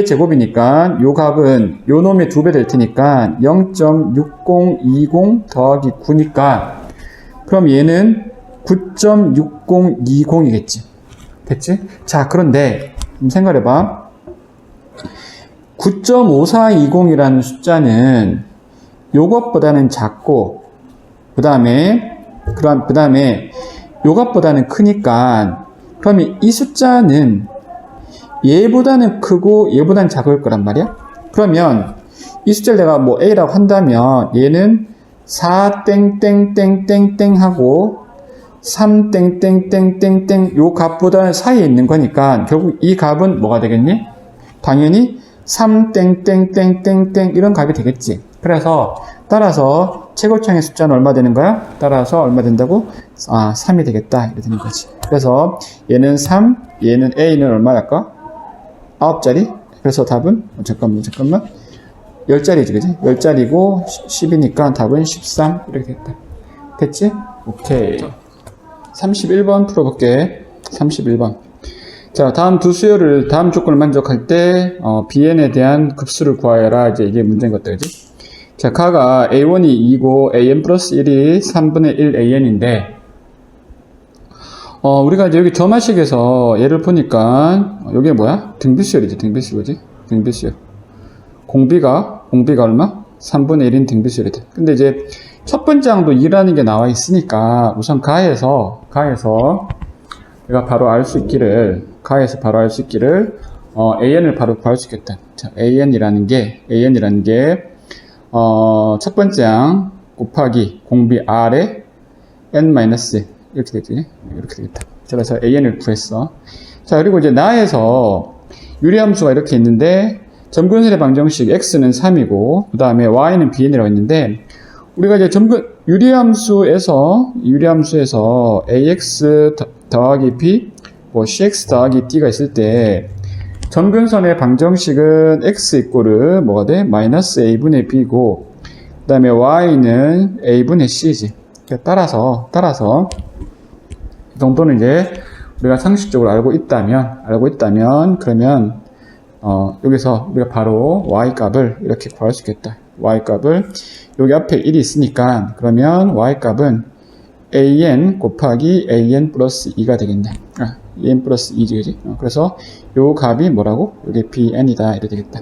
제곱이니까 요 값은 요 놈의 2배 될 테니까 0.6020 더하기 9니까 그럼 얘는 9.6020이겠지. 됐지? 자, 그런데 생각해봐. 9.5420이라는 숫자는 요것보다는 작고 그 다음에 요것보다는 크니까 그러면 이 숫자는 얘보다는 크고 얘보다는 작을 거란 말이야. 그러면 이 숫자를 내가 뭐 A라고 한다면 얘는 4 땡땡땡땡땡 하고 3 땡땡땡땡땡 요 값보다는 사이에 있는 거니까 결국 이 값은 뭐가 되겠니? 당연히 3 땡땡땡땡땡 이런 값이 되겠지. 그래서 따라서 최고창의 숫자는 얼마 되는 거야? 따라서 얼마 된다고? 3이 되겠다. 이렇게 되는 거지. 그래서 얘는 3 얘는 A는 얼마랄까? 9자리? 그래서 답은, 잠깐만. 10자리지, 그지? 10자리고 10이니까 답은 13. 이렇게 됐다. 됐지? 오케이. 31번 풀어볼게. 31번. 자, 다음 두 수열을 다음 조건을 만족할 때, bn에 대한 급수를 구하여라. 이제 이게 문제인 것다, 그지? 자, 가가 a1이 2고 an 플러스 1이 3분의 1 an인데, 우리가 이제 여기 점화식에서 얘를 보니까, 여기 뭐야? 등비수열이지, 등비수열이지? 등비수열. 공비가 얼마? 3분의 1인 등비수열이다. 근데 이제 첫 번째 항도 2라는 게 나와 있으니까, 우선 가에서 내가 바로 알 수 있기를, an을 바로 구할 수 있겠다. 자, an이라는 게, 첫 번째 항 곱하기 공비 r에 n-1 이렇게 되지? 이렇게 되겠다. 그래서 an을 구했어. 자, 그리고 이제 나에서 유리함수가 이렇게 있는데 점근선의 방정식 x는 3이고 그 다음에 y는 bn이라고 했는데 우리가 이제 유리함수에서 ax 더하기 b 뭐 cx 더하기 d가 있을 때 점근선의 방정식은 x 이꼬르 뭐가 돼? 마이너스 a분의 b고 그 다음에 y는 a분의 c지. 따라서 이 정도는 이제 우리가 상식적으로 알고 있다면 그러면 여기서 우리가 바로 y 값을 이렇게 구할 수 있겠다. y 값을 여기 앞에 1이 있으니까 그러면 y 값은 an 곱하기 an 플러스 2가 되겠네. an 플러스 2지, 그지? 그래서 요 값이 뭐라고? 여기 bn이다. 이렇게 되겠다.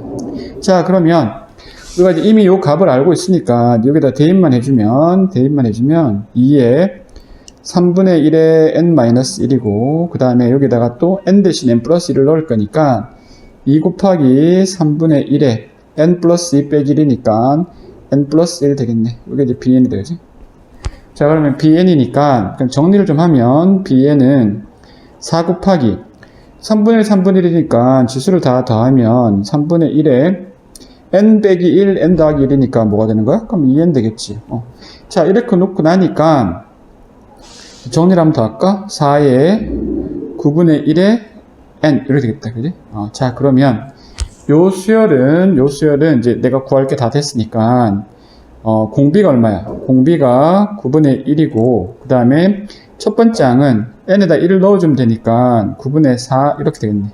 자, 그러면 우리가 이제 이미 요 값을 알고 있으니까 여기다 대입만 해주면 2에 3분의 1에 n-1이고 그 다음에 여기다가 또 n 대신 n 플러스 1을 넣을 거니까 2 곱하기 3분의 1에 n 플러스 2 빼기 1이니까 n 플러스 1 되겠네. 이게 이제 bn이 되지. 자, 그러면 bn이니까 정리를 좀 하면 bn은 4 곱하기 3분의 1이니까 지수를 다 더하면 3분의 1에 n 빼기 1, n 더하기 1이니까 뭐가 되는 거야? 그럼 2n 되겠지. 자, 이렇게 놓고 나니까 정리를 한번 더 할까? 4에 9분의 1에 n 이렇게 되겠다. 그지? 자, 그러면 요 수열은 이제 내가 구할 게 다 됐으니까 공비가 얼마야? 공비가 9분의 1이고 그 다음에 첫 번째 항은 n에다 1을 넣어주면 되니까 9분의 4 이렇게 되겠네.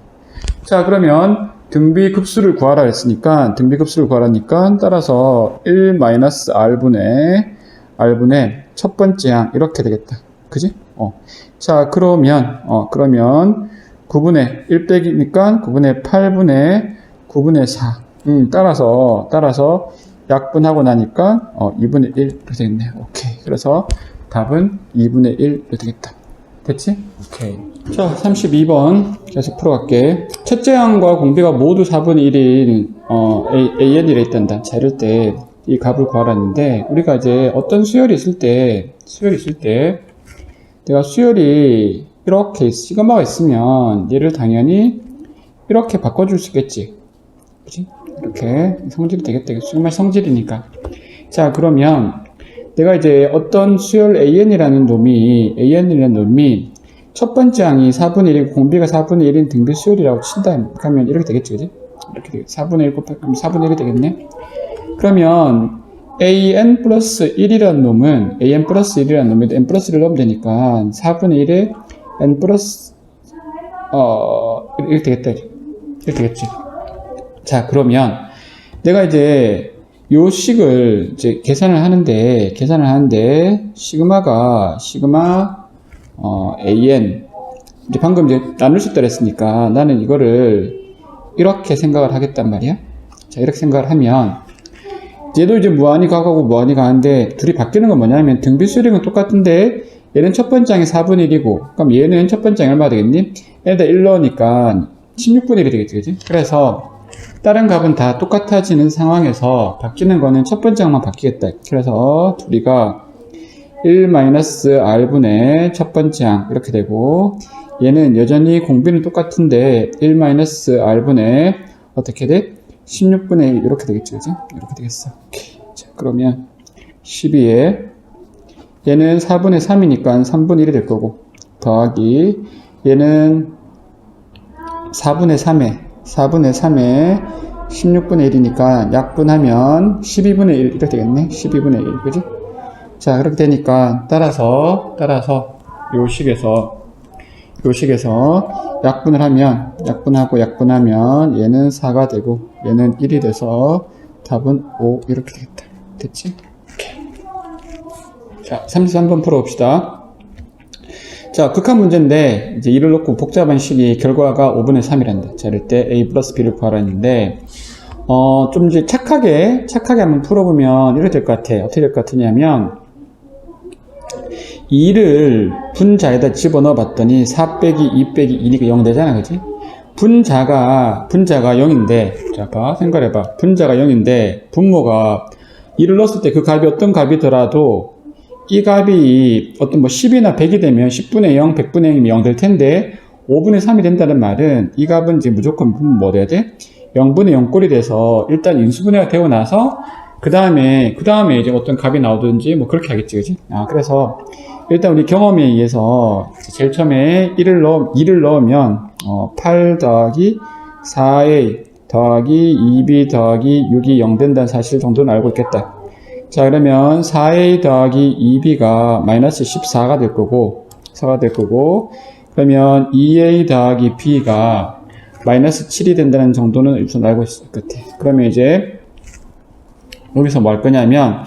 자, 그러면 등비 급수를 구하라 했으니까 따라서 1-r분의 첫 번째 항 이렇게 되겠다. 그지? 자, 그러면 9분의 1 빼기니까 9분의 4. 따라서 약분하고 나니까 2분의 1 이렇게 되겠네. 오케이. 그래서 답은 2분의 1 이렇게 되겠다. 됐지? 오케이. 자, 32번 계속 풀어갈게. 첫째 항과 공비가 모두 4분의 1인 an이라 있단다. 자, 이럴 때 이 값을 구하라는데 우리가 이제 어떤 수열이 있을 때 내가 수열이 이렇게 시그마가 있으면 얘를 당연히 이렇게 바꿔줄 수 있겠지. 그치? 이렇게 성질이 되겠다. 시그마 성질이니까. 자, 그러면 내가 이제 어떤 수열 an이라는 놈이 첫 번째 항이 4분의 1이고 공비가 4분의 1인 등비 수열이라고 친다. 그러면 이렇게 되겠지, 그지? 이렇게 되겠지. 4분의 1 곱하기 4분의 1이 되겠네. 그러면 an 플러스 1이라는 놈은 n 플러스 1을 넣으면 되니까 4분의 1에 n 플러스 이렇게 되겠다. 이렇게 되겠지. 자, 그러면 내가 이제 요 식을 이제 계산을 하는데 시그마 an 이제 방금 이제 나눌 수 있다 그랬으니까 나는 이거를 이렇게 생각을 하겠단 말이야. 자, 이렇게 생각을 하면 얘도 이제 무한히 가는데 둘이 바뀌는 건 뭐냐면 등비 수열은 똑같은데 얘는 첫 번째 항이 4분의 1이고 그럼 얘는 첫 번째 항이 얼마 되겠니? 얘에다 1 넣으니까 16분의 1이 되겠지, 그지? 그래서 다른 값은 다 똑같아지는 상황에서 바뀌는 거는 첫 번째 항만 바뀌겠다. 그래서 둘이가 1-r분의 첫 번째 항 이렇게 되고 얘는 여전히 공비는 똑같은데 1-r분의 어떻게 돼? 16분의 1 이렇게 되겠죠, 그지? 이렇게 되겠어. 오케이. 자, 그러면 12에 얘는 4분의 3이니까 3분의 1이 될 거고 더하기 얘는 4분의 3에 16분의 1이니까 약분하면 12분의 1 이렇게 되겠네. 12분의 1, 그지? 자, 그렇게 되니까 따라서 요 식에서 약분하면 얘는 4가 되고 얘는 1이 돼서 답은 5 이렇게 되겠다. 됐지? 오케이. 자, 33번 풀어봅시다. 자, 극한 문제인데 이제 이를 놓고 복잡한 식이 결과가 5분의 3이란다. 자, 이럴 때 a 플러스 b를 구하라 했는데 좀 이제 착하게 한번 풀어보면 이렇게 될 것 같아. 어떻게 될 것 같으냐면 2를 분자에다 집어넣어 봤더니 4 빼기 2 빼기 2니까 0 되잖아, 그지? 분자가 0인데, 자, 생각해봐. 분자가 0인데, 분모가 2를 넣었을 때 그 값이 어떤 값이더라도, 이 값이 어떤 10이나 100이 되면 10분의 0, 100분의 0이면 0 될 텐데, 5분의 3이 된다는 말은 이 값은 이제 무조건 뭐 돼야 돼? 0분의 0꼴이 돼서 일단 인수분해가 되고 나서, 그 다음에 이제 어떤 값이 나오든지 뭐 그렇게 하겠지, 그지? 그래서, 일단 우리 경험에 의해서 제일 처음에 2를 넣으면 8 더하기 4a 더하기 2b 더하기 6이 0 된다는 사실 정도는 알고 있겠다. 자, 그러면 4a 더하기 2b가 마이너스 14가 될 거고 그러면 2a 더하기 b가 마이너스 7이 된다는 정도는 우선 알고 있을 것 같아. 그러면 이제 여기서 뭐 할 거냐면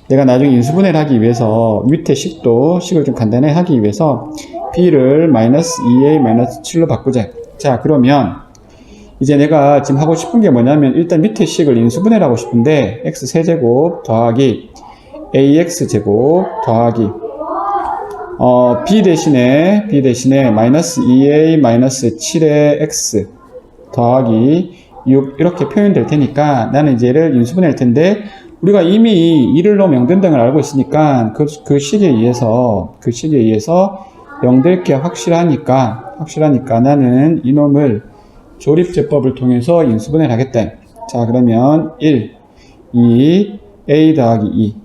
내가 나중에 인수분해를 하기 위해서 밑에 식을 좀 간단하게 하기 위해서 b를 마이너스 2a 마이너스 7로 바꾸자. 자, 그러면 이제 내가 지금 하고 싶은 게 뭐냐면 일단 밑에 식을 인수분해를 하고 싶은데 x 세제곱 더하기 ax 제곱 더하기 b 대신에 마이너스 2a 마이너스 7의 x 더하기 6 이렇게 표현될 테니까 나는 이제 얘를 인수분해할 텐데 우리가 이미 2를 넣으면 0 된다는 걸 알고 있으니까 그 식에 의해서 0 될 게 확실하니까 나는 이놈을 조립제법을 통해서 인수분해를 하겠다. 자, 그러면 1, 2, a 더하기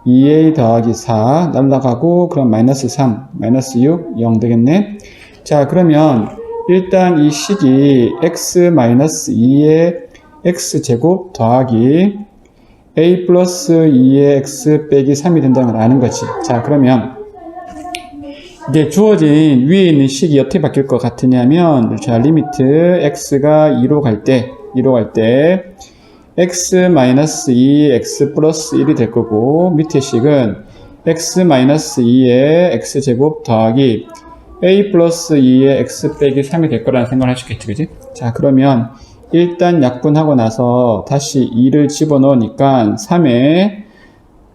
2a 더하기 4 날라가고 그럼 마이너스 3, 마이너스 6, 0 되겠네. 자, 그러면 일단 이 식이 x 마이너스 2의 x제곱 더하기 a 플러스 2의 x 빼기 3이 된다는 걸 아는 거지. 자, 그러면 이제 주어진 위에 있는 식이 어떻게 바뀔 것 같으냐면 자, 리미트 x가 2로 갈 때 x 마이너스 2 x 플러스 1이 될 거고 밑에 식은 x 마이너스 2의 x제곱 더하기 a 플러스 2의 x 빼기 3이 될 거라는 생각을 하시겠지, 그지? 자, 그러면 일단 약분하고 나서 다시 2를 집어넣으니까 3에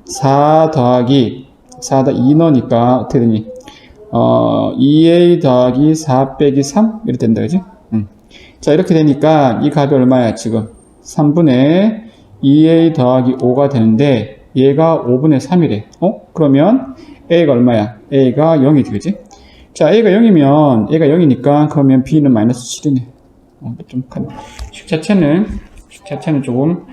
4 더하기 2 넣으니까 어떻게 되니? 2a 더하기 4 빼기 3 이렇게 된다, 그지? 자, 이렇게 되니까 이 값이 얼마야 지금? 3분의 2a 더하기 5가 되는데 얘가 5분의 3이래. 그러면 a가 얼마야? a가 0이지, 그지? 자, a가 0이니까 그러면 b는 마이너스 7이네. 식 자체는 조금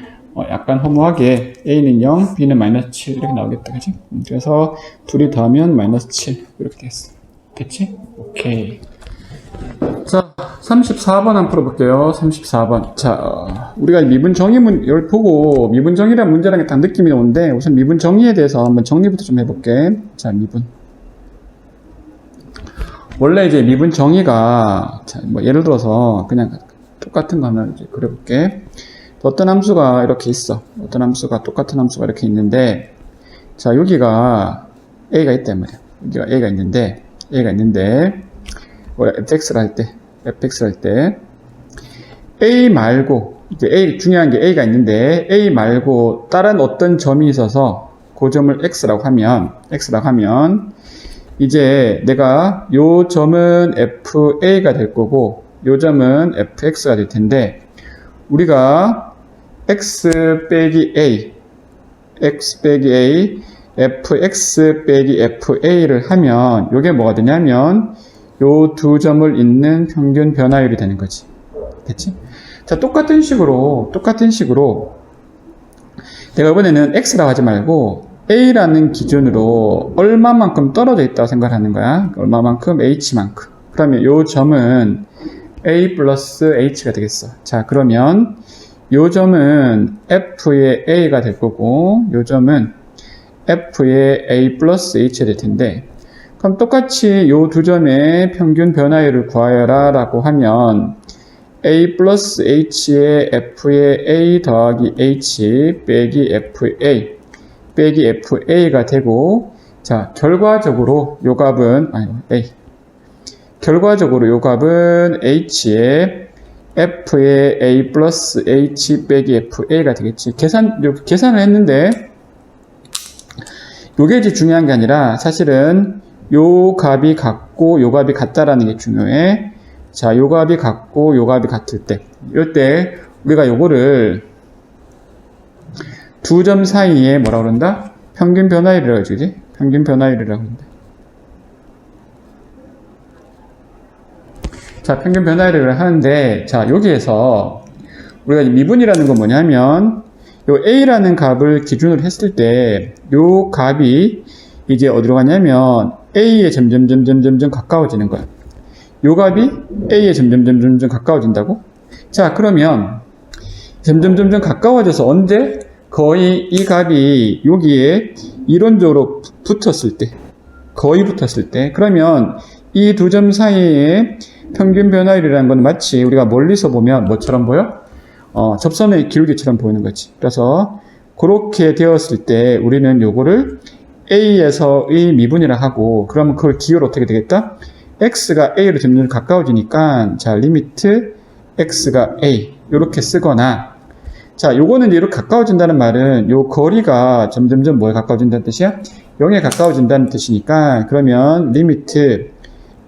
약간 허무하게 a는 0, b는 마이너스 7 이렇게 나오겠다, 그치? 그래서 둘이 더하면 마이너스 7 이렇게 되겠어. 됐지? 오케이. 자, 34번 한번 풀어볼게요. 34번. 자, 우리가 미분 정의를 보고 미분 정의란 문제라는 게 딱 느낌이 오는데 우선 미분 정의에 대해서 한번 정리부터 좀 해볼게. 자, 미분. 원래 이제 미분 정의가, 자, 뭐 예를 들어서 그냥 똑같은 거 하나 이제 그려볼게. 어떤 함수가 이렇게 있어. 똑같은 함수가 이렇게 있는데, 자, 여기가 a가 있단 말이야. 여기가 a가 있는데, fx를 할 때, a 말고, 이제 중요한 게 a가 있는데, a 말고 다른 어떤 점이 있어서 그 점을 x라고 하면, 이제 내가 요 점은 fa가 될 거고 요 점은 fx가 될 텐데 우리가 x 빼기 a fx 빼기 fa를 하면 요게 뭐가 되냐면 요 두 점을 잇는 평균 변화율이 되는 거지. 됐지? 자, 똑같은 식으로 내가 이번에는 x라고 하지 말고 a라는 기준으로 얼마만큼 떨어져 있다고 생각하는 거야. 얼마만큼? h만큼. 그러면 요 점은 A 플러스 H가 되겠어. 자, 그러면 요 점은 F의 A가 될 거고, 요 점은 F의 A 플러스 H가 될 텐데, 그럼 똑같이 요 두 점의 평균 변화율을 구하여라 라고 하면 A 플러스 H의 F의 A 더하기 H 빼기 FA가 되고, 자, 결과적으로 요 값은, 결과적으로 요 값은 H의 F의 A 플러스 H 빼기 FA가 되겠지. 계산을 했는데, 요게 이제 중요한 게 아니라, 사실은 요 값이 같고, 요 값이 같다라는 게 중요해. 자, 요 값이 같고, 요 값이 같을 때. 이럴 때, 우리가 요거를 두 점 사이에 뭐라고 그런다? 평균 변화율이라고 하지, 그지? 평균 변화율이라고 한다. 자, 평균 변화율을 하는데, 자, 여기에서 우리가 미분이라는 건 뭐냐면, 요 A라는 값을 기준으로 했을 때, 요 값이 이제 어디로 가냐면, A에 점점 가까워지는 거야. 요 값이 A에 점점 가까워진다고? 자, 그러면, 점점 가까워져서 언제? 거의 이 값이 여기에 이론적으로 붙었을 때, 거의 붙었을 때, 그러면 이 두 점 사이에 평균 변화율이라는 건 마치 우리가 멀리서 보면 뭐처럼 보여? 접선의 기울기처럼 보이는 거지. 그래서 그렇게 되었을 때 우리는 요거를 A에서의 미분이라 하고, 그러면 그걸 기호로 어떻게 되겠다? X가 A로 점점 가까워지니까, 자, 리미트 X가 A 요렇게 쓰거나, 자, 요거는 이렇게 가까워진다는 말은 요 거리가 점점점 뭐에 가까워진다는 뜻이야? 0에 가까워진다는 뜻이니까, 그러면 리미트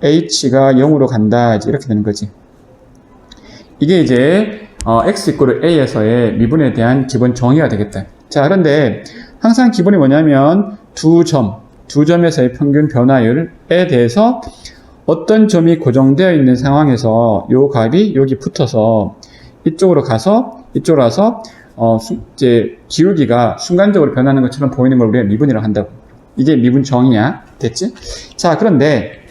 H가 0으로 간다, 이제 이렇게 되는 거지. 이게 이제 X 이꼬르 A에서의 미분에 대한 기본 정의가 되겠다. 자, 그런데 항상 기본이 뭐냐면 두 점에서의 평균 변화율에 대해서 어떤 점이 고정되어 있는 상황에서 요 값이 여기 붙어서 이쪽으로 가서 이제 기울기가 순간적으로 변하는 것처럼 보이는 걸 우리가 미분이라고 한다고. 이게 미분 정의야. 됐지? 자, 그런데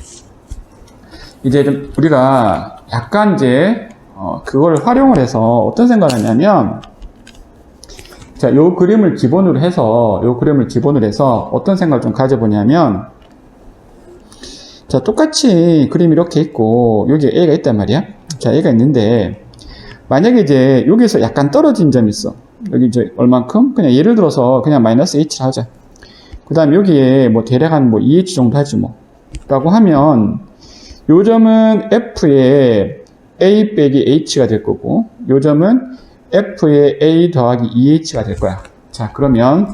이제 좀 우리가 약간 이제 그걸 활용을 해서 어떤 생각을 하냐면, 자, 요 그림을 기본으로 해서 어떤 생각을 좀 가져보냐면, 자, 똑같이 그림이 이렇게 있고 여기 A가 있단 말이야. 자, A가 있는데 만약에 이제 여기서 약간 떨어진 점이 있어. 여기 이제 얼만큼? 그냥 예를 들어서 그냥 마이너스 H를 하자. 그 다음 여기에 뭐 대략 한 뭐 2H 정도 하지 뭐 라고 하면, 요 점은 F의 A 빼기 H가 될 거고, 요 점은 F의 A 더하기 2H가 될 거야. 자, 그러면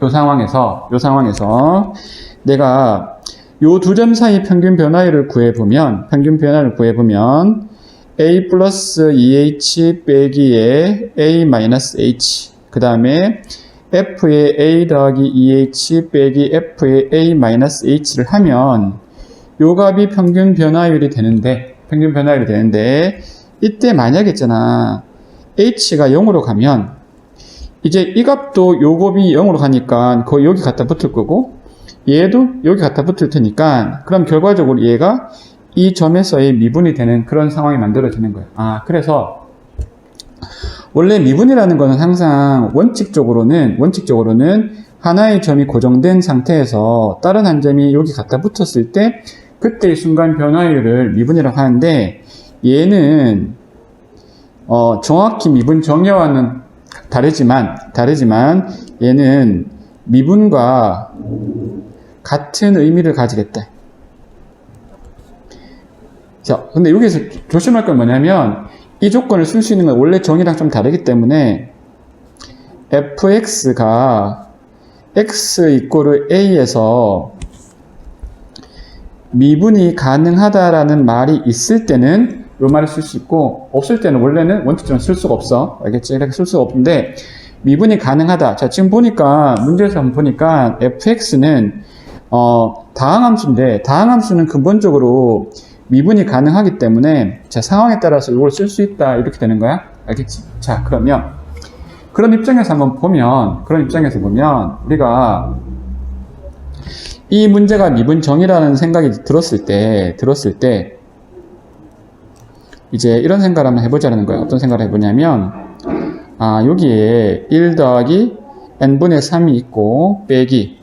요 상황에서 내가 요 두 점 사이 평균 변화율을 구해보면 A 플러스 2H 빼기에 A 마이너스 H, 그 다음에 F의 A 더하기 2H 빼기 F의 A 마이너스 H를 하면 요 값이 평균 변화율이 되는데, 이때 만약에 있잖아, H가 0으로 가면 이제 이 값도 요 값이 0으로 가니까 거의 여기 갖다 붙을 거고, 얘도 여기 갖다 붙을 테니까, 그럼 결과적으로 얘가 이 점에서의 미분이 되는 그런 상황이 만들어지는 거예요. 그래서 원래 미분이라는 거는 항상 원칙적으로는 하나의 점이 고정된 상태에서 다른 한 점이 여기 갖다 붙었을 때 그때의 순간 변화율을 미분이라고 하는데, 얘는 정확히 미분 정의와는 다르지만 얘는 미분과 같은 의미를 가지겠다. 자, 근데 여기서 조심할 건 뭐냐면, 이 조건을 쓸 수 있는 건 원래 정의랑 좀 다르기 때문에 fx가 x 이꼬르 a에서 미분이 가능하다라는 말이 있을 때는 이 말을 쓸 수 있고, 없을 때는 원래는 원칙적으로 쓸 수가 없어. 알겠지? 이렇게 쓸 수가 없는데, 미분이 가능하다. 자, 지금 보니까, 문제에서 한번 보니까 fx는 다항함수인데, 다항함수는 근본적으로 미분이 가능하기 때문에, 자, 상황에 따라서 이걸 쓸 수 있다, 이렇게 되는 거야. 알겠지? 자, 그러면 그런 입장에서 보면 우리가 이 문제가 미분 정의라는 생각이 들었을 때 이제 이런 생각을 한번 해보자는 거예요. 어떤 생각을 해보냐면, 여기에 1 더하기 n분의 3이 있고, 빼기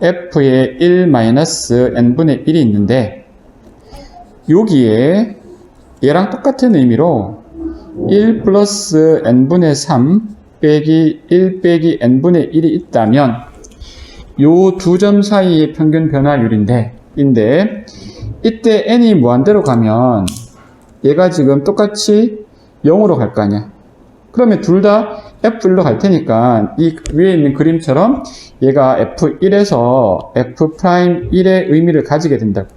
f에 1 마이너스 n분의 1이 있는데, 여기에 얘랑 똑같은 의미로 1 플러스 n분의 3 빼기 1 빼기 n분의 1이 있다면, 요 두 점 사이의 평균 변화율인데, 이때 n이 무한대로 가면 얘가 지금 똑같이 0으로 갈 거 아니야. 그러면 둘 다 F1로 갈 테니까 이 위에 있는 그림처럼 얘가 F1에서 F'1의 의미를 가지게 된다고.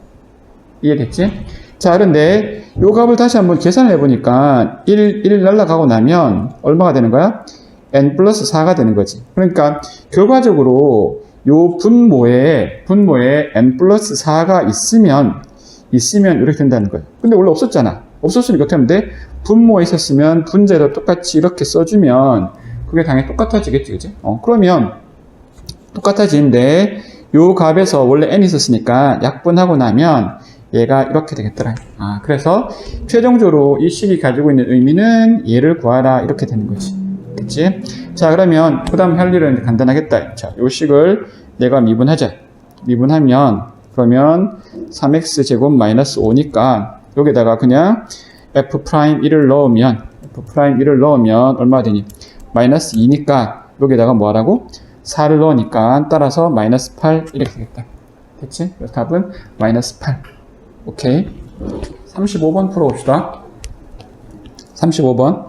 이해됐지? 자, 그런데 요 값을 다시 한번 계산을 해보니까 1 날라가고 나면 얼마가 되는 거야? n 플러스 4가 되는 거지. 그러니까 결과적으로 요 분모에 n 플러스 4가 있으면 이렇게 된다는 거예요. 근데 원래 없었잖아. 없었으니까 어떻게 하면 돼? 분모에 있었으면 분자도 똑같이 이렇게 써주면 그게 당연히 똑같아지겠지, 그지? 그러면 똑같아지는데 요 값에서 원래 n이 있었으니까 약분하고 나면 얘가 이렇게 되겠더라. 그래서 최종적으로 이 식이 가지고 있는 의미는 얘를 구하라 이렇게 되는 거지. 그치? 자, 그러면 그 다음 할 일은 간단하겠다. 자, 요 식을 내가 미분하자. 미분하면 그러면 3x 제곱 마이너스 5니까 여기다가 그냥 f'1을 넣으면 얼마가 되니? 마이너스 2니까 여기다가 뭐 하라고? 4를 넣으니까 따라서 마이너스 8 이렇게 되겠다. 됐지? 그래서 답은 마이너스 8. 오케이. 35번 풀어봅시다. 35번.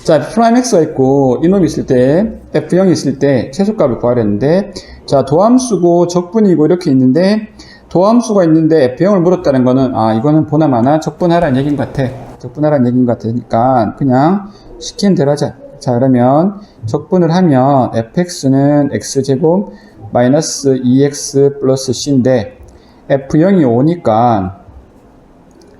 자, 프라임 x가 있고 이놈이 있을 때 f0이 있을 때 최소값을 구하려는데, 자, 도함수고 적분이고 이렇게 있는데 도함수가 있는데 f0을 물었다는 거는 이거는 보나마나 적분하라는 얘기인 것 같아. 적분하라는 얘기인 것 같으니까 그냥 시킨 대로 하자. 자, 그러면 적분을 하면 fx는 x제곱 마이너스 2x 플러스 c인데 f0이 5니까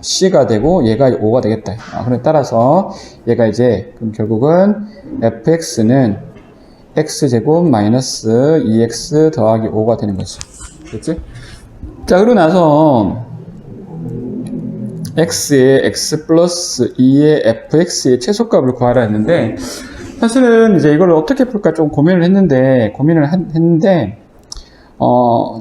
c가 되고 얘가 5가 되겠다. 그래 따라서 얘가 이제 그럼 결국은 fx는 x제곱 마이너스 2x 더하기 5가 되는 거지. 됐지? 자, 그러고 나서 x의 x 플러스 2의 fx의 최소값을 구하라 했는데, 사실은 이제 이걸 어떻게 풀까 좀 고민을 했는데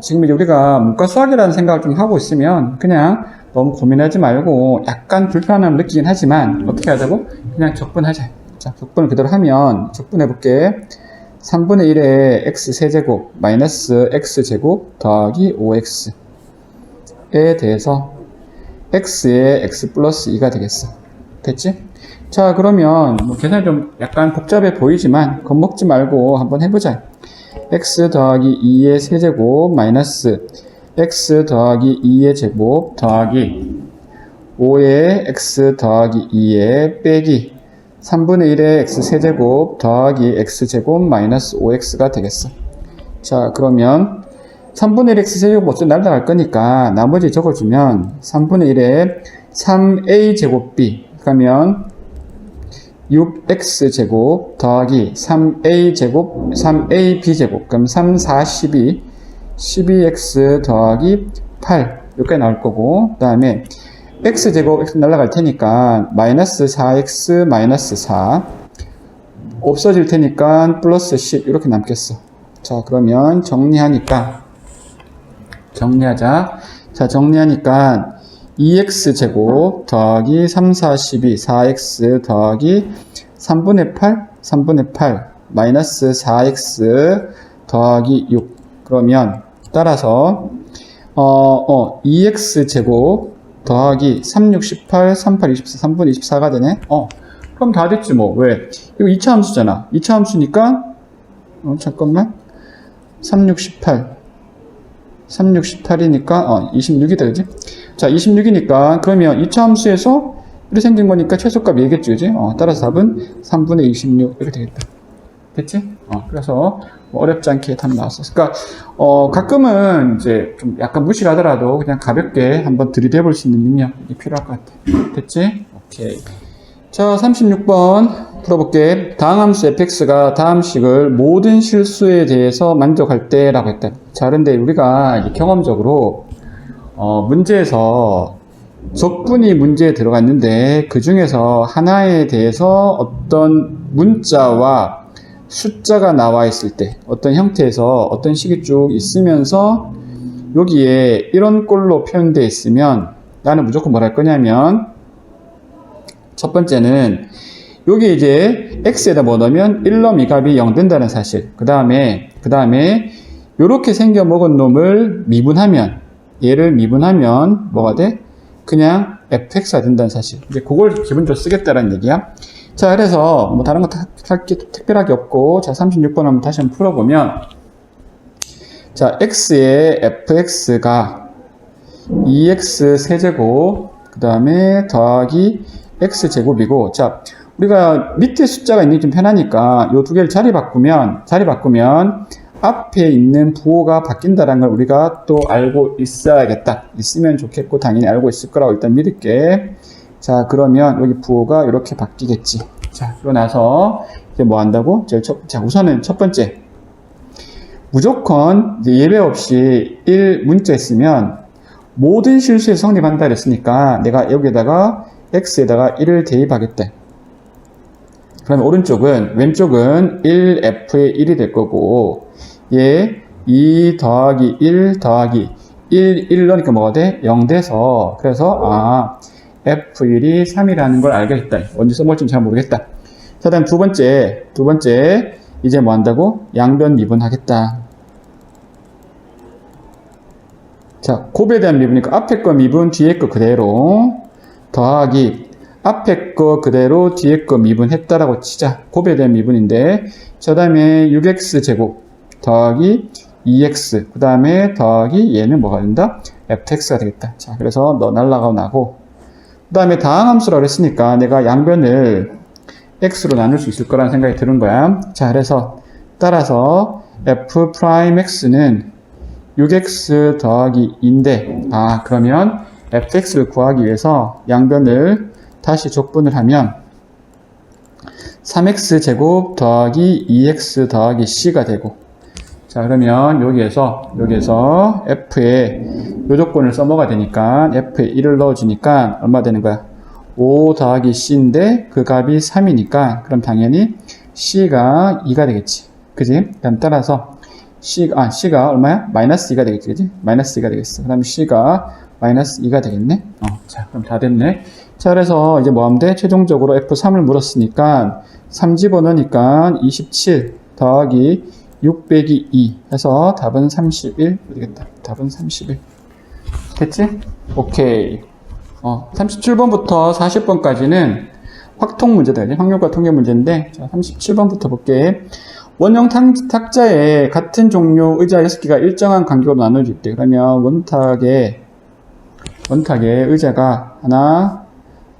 지금 이제 우리가 문과 수학이라는 생각을 좀 하고 있으면 그냥 너무 고민하지 말고 약간 불편함을 느끼긴 하지만 어떻게 하자고? 그냥 적분하자. 자, 적분을 그대로 하면 적분해 볼게. 3분의 1의 x 세제곱 마이너스 x 제곱 더하기 5x에 대해서 x의 x 플러스 2가 되겠어. 됐지? 자, 그러면 계산이 좀 약간 복잡해 보이지만 겁먹지 말고 한번 해보자. x 더하기 2의 세제곱 마이너스 x 더하기 2의 제곱 더하기 5의 x 더하기 2의 빼기 3분의 1의 x 세제곱 더하기 x제곱 마이너스 5x가 되겠어. 자, 그러면 3분의 1 x 세제곱 어차피 날라갈 거니까 나머지 적어주면 3분의 1의 3a 제곱 b 그러면 6x 제곱 더하기 3a 제곱 3ab 제곱 그럼 3, 4, 12 12x 더하기 8 여기까지 나올 거고, 그 다음에 x제곱 x 날라갈 테니까 마이너스 4x 마이너스 4 없어질 테니까 플러스 10 이렇게 남겠어. 자, 그러면 정리하자. 자, 정리하니까 2x제곱 더하기 3, 4, 12 4x 더하기 3분의 8 마이너스 4x 더하기 6 그러면 따라서 2x제곱 더하기 3, 6, 18, 3, 8, 24, 3분의 24가 되네. 그럼 다 됐지 뭐. 왜? 이거 2차 함수잖아. 2차 함수니까 잠깐만 3, 6, 18 368이니까 26이다, 그지? 자, 26이니까 그러면 2차 함수에서 이렇게 생긴 거니까 최소값 얘기겠지, 그지? 따라서 답은 3분의 26 이렇게 되겠다. 됐지? 그래서 어렵지 않게 답 나왔어. 그러니까 가끔은 이제 좀 약간 무시를 하더라도 그냥 가볍게 한번 들이대볼 수 있는 능력이 필요할 것 같아. 됐지? 오케이. 자, 36번 풀어볼게. 다음 함수 fx가 다음 식을 모든 실수에 대해서 만족할 때라고 했다. 자, 그런데 우리가 경험적으로 문제에서 적분이 문제에 들어갔는데 그 중에서 하나에 대해서 어떤 문자와 숫자가 나와 있을 때 어떤 형태에서 어떤 식이 쭉 있으면서 여기에 이런 꼴로 표현되어 있으면 나는 무조건 뭘 할 거냐면 첫 번째는 여기 이제 x에다 뭐 넣으면 1 넣으면 이 값이 0 된다는 사실. 그 다음에 요렇게 생겨 먹은 놈을 미분하면 얘를 미분하면 뭐가 돼? 그냥 fx가 된다는 사실. 이제 그걸 기본적으로 쓰겠다라는 얘기야. 자, 그래서 뭐 다른 거 할 게 특별하게 없고, 자, 36번 한번 다시 한번 풀어보면, 자, x의 fx가 2x 세제곱, 그 다음에 더하기 x제곱이고, 자, 우리가 밑에 숫자가 있는 게 좀 편하니까 요 두 개를 자리 바꾸면 앞에 있는 부호가 바뀐다는 걸 우리가 또 알고 있어야겠다. 있으면 좋겠고 당연히 알고 있을 거라고 일단 믿을게. 자, 그러면 여기 부호가 이렇게 바뀌겠지. 자, 그러고 나서 이제 뭐 한다고? 자, 우선은 첫 번째. 무조건 이제 예외 없이 1 문자 있으면 모든 실수에 성립한다 그랬으니까 내가 여기에다가 x에다가 1을 대입하겠다. 그러면 왼쪽은 1f의 1이 될 거고, 얘 2 더하기 1 더하기 1 넣으니까 뭐가 돼? 0 돼서, 그래서, f1이 3이라는 걸 알겠다. 언제 써볼지는 잘 모르겠다. 자, 다음 두 번째, 이제 뭐 한다고? 양변 미분하겠다. 자, 곱에 대한 미분이니까 앞에 거 미분, 뒤에 거 그대로, 더하기, 앞에 거 그대로 뒤에 거 미분했다라고 치자. 곱에 대한 미분인데, 그 다음에 6x제곱 더하기 2x, 그 다음에 더하기 얘는 뭐가 된다? fx가 되겠다. 자, 그래서 너 날라가고 나고, 그 다음에 다항함수라고 했으니까 내가 양변을 x로 나눌 수 있을 거라는 생각이 드는 거야. 자, 그래서 따라서 f'x는 6x 더하기 2인데, 그러면 fx를 구하기 위해서 양변을 다시 적분을 하면 3x제곱 더하기 2x 더하기 c가 되고, 자, 그러면 여기에서 f에 요 조건을 써먹어야 되니까 f에 1을 넣어주니까 얼마 되는 거야? 5 더하기 c인데 그 값이 3이니까 그럼 당연히 c가 2가 되겠지. 그지? 그럼 따라서 c가 얼마야? 마이너스 2가 되겠지. 그지? 마이너스 2가 되겠어. 그럼 c가 마이너스 2가 되겠네. 자, 그럼 다 됐네. 자, 그래서 이제 뭐 하면 돼? 최종적으로 F3을 물었으니까 3 집어넣으니까 27 더하기 6 빼기 2 해서 답은 31 되겠다. 답은 31. 됐지? 오케이. 37번부터 40번까지는 확통 문제다. 확률과 통계 문제인데, 자, 37번부터 볼게. 원형 탁자에 같은 종류 의자 6개가 일정한 간격으로 나눠져 있대. 그러면 원탁에 의자가 하나,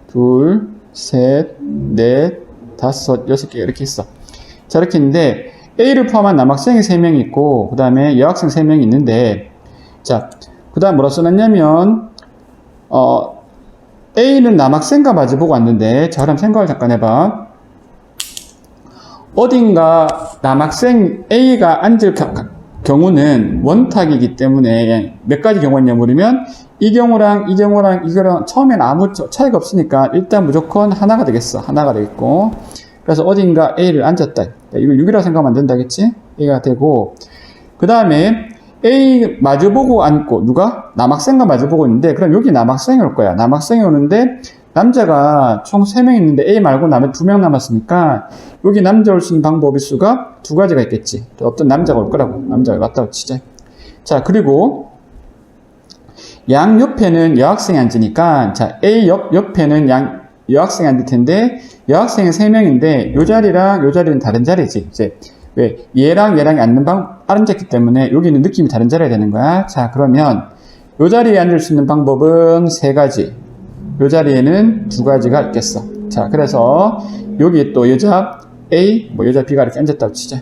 둘, 셋, 넷, 다섯, 6개 이렇게 있어. 자, 이렇게 있는데 A를 포함한 남학생이 3명이 있고 그 다음에 여학생 3명이 있는데, 자, 그 다음 뭐라 써놨냐면 A는 남학생과 마주보고 왔는데, 자, 그럼 생각을 잠깐 해봐. 어딘가 남학생 A가 앉을 경우는 원탁이기 때문에 몇 가지 경우가 있냐 물으면 이 경우랑 처음엔 아무 차이가 없으니까 일단 무조건 하나가 되겠어. 하나가 되겠고, 그래서 어딘가 A를 앉았다. 이걸 6이라고 생각하면 안 된다겠지? A가 되고, 그 다음에 A 마주보고 앉고, 누가? 남학생과 마주보고 있는데, 그럼 여기 남학생이 올 거야. 남학생이 오는데 남자가 총 3명 있는데 A 말고 2명 남았으니까 여기 남자 올 수 있는 방법의 수가 2가지가 있겠지. 어떤 남자가 올 거라고. 남자가 왔다고 치자. 자, 그리고 양 옆에는 여학생이 앉으니까, 자, A 옆에는 여학생이 앉을 텐데, 여학생이 3명인데 요 자리랑 요 자리는 다른 자리지. 이제 왜? 얘랑이 앉았기 때문에 여기는 느낌이 다른 자리가 되는 거야. 자, 그러면 요 자리에 앉을 수 있는 방법은 3가지. 요 자리에는 2가지가 있겠어. 자, 그래서 여기 또 여자 A, 여자 B가 이렇게 앉았다고 치자.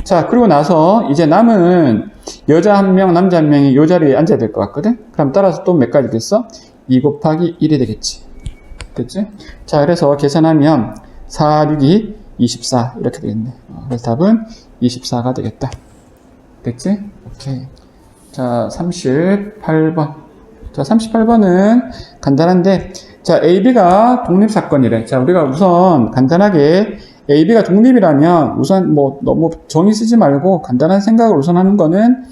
자, 그리고 나서 이제 남은 여자 1명, 남자 1명이 요 자리에 앉아야 될 것 같거든? 그럼 따라서 또 몇 가지 있겠어? 2 곱하기 1이 되겠지. 됐지? 자, 그래서 계산하면 4, 6이 24 이렇게 되겠네. 그래서 답은 24가 되겠다. 됐지? 오케이. 자, 38번. 자, 38번은 간단한데, 자, AB가 독립사건이래. 자, 우리가 우선 간단하게 AB가 독립이라면 우선 뭐 너무 정의 쓰지 말고 간단한 생각을 우선 하는 거는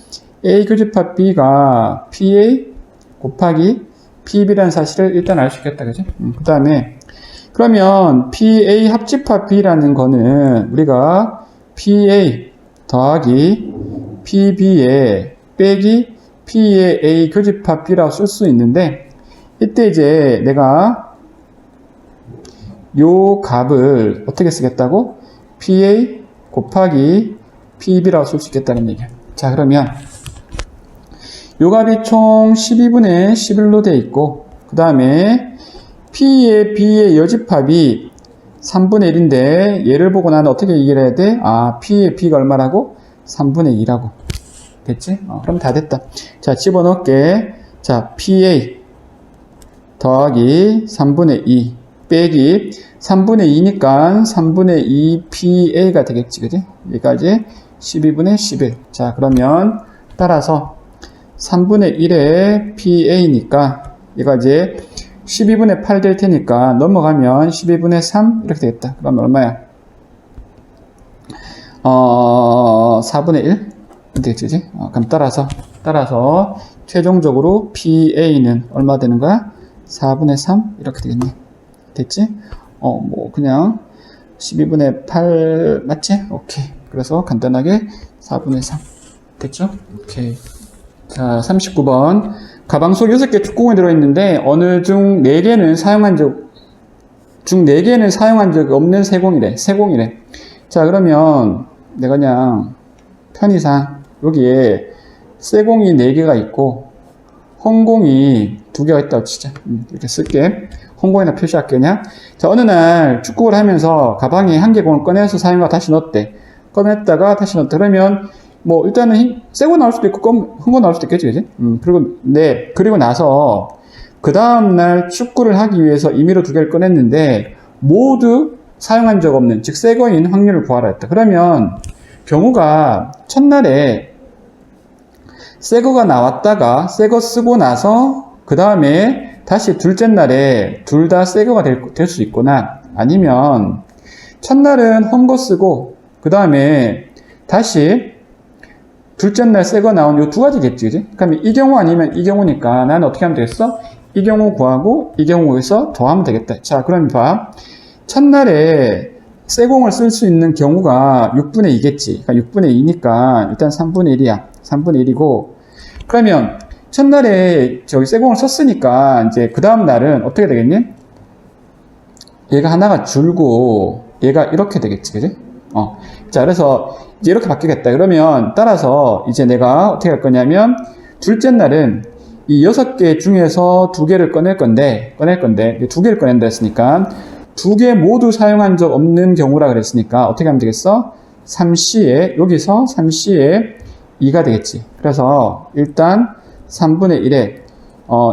A 교집합 B가 PA 곱하기 PB라는 사실을 일단 알 수 있겠다. 그죠? 그 다음에 그러면 PA 합집합 B라는 거는 우리가 PA 더하기 PB에 빼기 P의 A 교집합 B라고 쓸 수 있는데, 이때 이제 내가 요 값을 어떻게 쓰겠다고? PA 곱하기 PB라고 쓸 수 있겠다는 얘기야. 자, 그러면 요 값이 총 12분의 11로 되어 있고, 그 다음에 P의 B의 여집합이 3분의 1인데, 얘를 보고 나는 어떻게 얘기를 해야 돼? 아, P의 B가 얼마라고? 3분의 2라고. 됐지? 그럼 다 됐다. 자, 집어넣을게. 자, PA 더하기 3분의 2 빼기 3분의 2니까 3분의 2 PA가 되겠지. 그지? 여기까지 12분의 11. 자, 그러면 따라서 3분의 1의 PA니까 얘가 이제 12분의 8 될 테니까 넘어가면 12분의 3 이렇게 되겠다. 그러면 얼마야? 4분의 1? 되겠지? 그럼 따라서 최종적으로 PA는 얼마 되는 거야? 4분의 3 이렇게 되겠네. 됐지? 뭐 그냥 12분의 8 맞지? 오케이. 그래서 간단하게 4분의 3 됐죠? 오케이. 자, 39번 가방 속 6개 축구공이 들어있는데 어느 중 4개는 사용한 적이 없는 세공이래. 자, 그러면 내가 그냥 편의상 여기에 쇠공이 4개가 있고 헝공이 2개가 있다고 치자. 이렇게 쓸게. 헝공이나 표시할게 그냥. 자, 어느 날 축구를 하면서 가방에 1개 공을 꺼내서 사용하고 다시 넣었대. 꺼냈다가 다시 넣었다. 그러면 뭐 일단은 쇠고 나올 수도 있고 헝거 나올 수도 있겠지, 그지? 그리고 나서 그 다음날 축구를 하기 위해서 임의로 2개를 꺼냈는데 모두 사용한 적 없는, 즉 새거인 확률을 구하라 했다. 그러면 경우가 첫날에 새거가 나왔다가 새거 쓰고 나서 그 다음에 다시 둘째 날에 둘 다 새거가 될 수 있거나, 아니면 첫날은 헝거 쓰고 그 다음에 다시 둘째 날 새거 나온 요 2가지겠지, 그지? 그러면 이 경우 아니면 이 경우니까 나는 어떻게 하면 되겠어? 이 경우 구하고 이 경우에서 더하면 되겠다. 자, 그럼 봐. 첫날에 쇠공을 쓸 수 있는 경우가 6분의 2겠지. 그러니까 6분의 2니까 일단 3분의 1이야. 3분의 1이고, 그러면 첫날에 저기 쇠공을 썼으니까 이제 그 다음 날은 어떻게 되겠니? 얘가 하나가 줄고 얘가 이렇게 되겠지, 그지? 자, 그래서 이제 이렇게 바뀌겠다. 그러면 따라서 이제 내가 어떻게 할 거냐면 둘째 날은 이 6개 중에서 2개를 꺼낼 건데 2개를 꺼낸다 했으니까 2개 모두 사용한 적 없는 경우라 그랬으니까 어떻게 하면 되겠어? 3C에 여기서 3C에 2가 되겠지. 그래서 일단 3분의 1에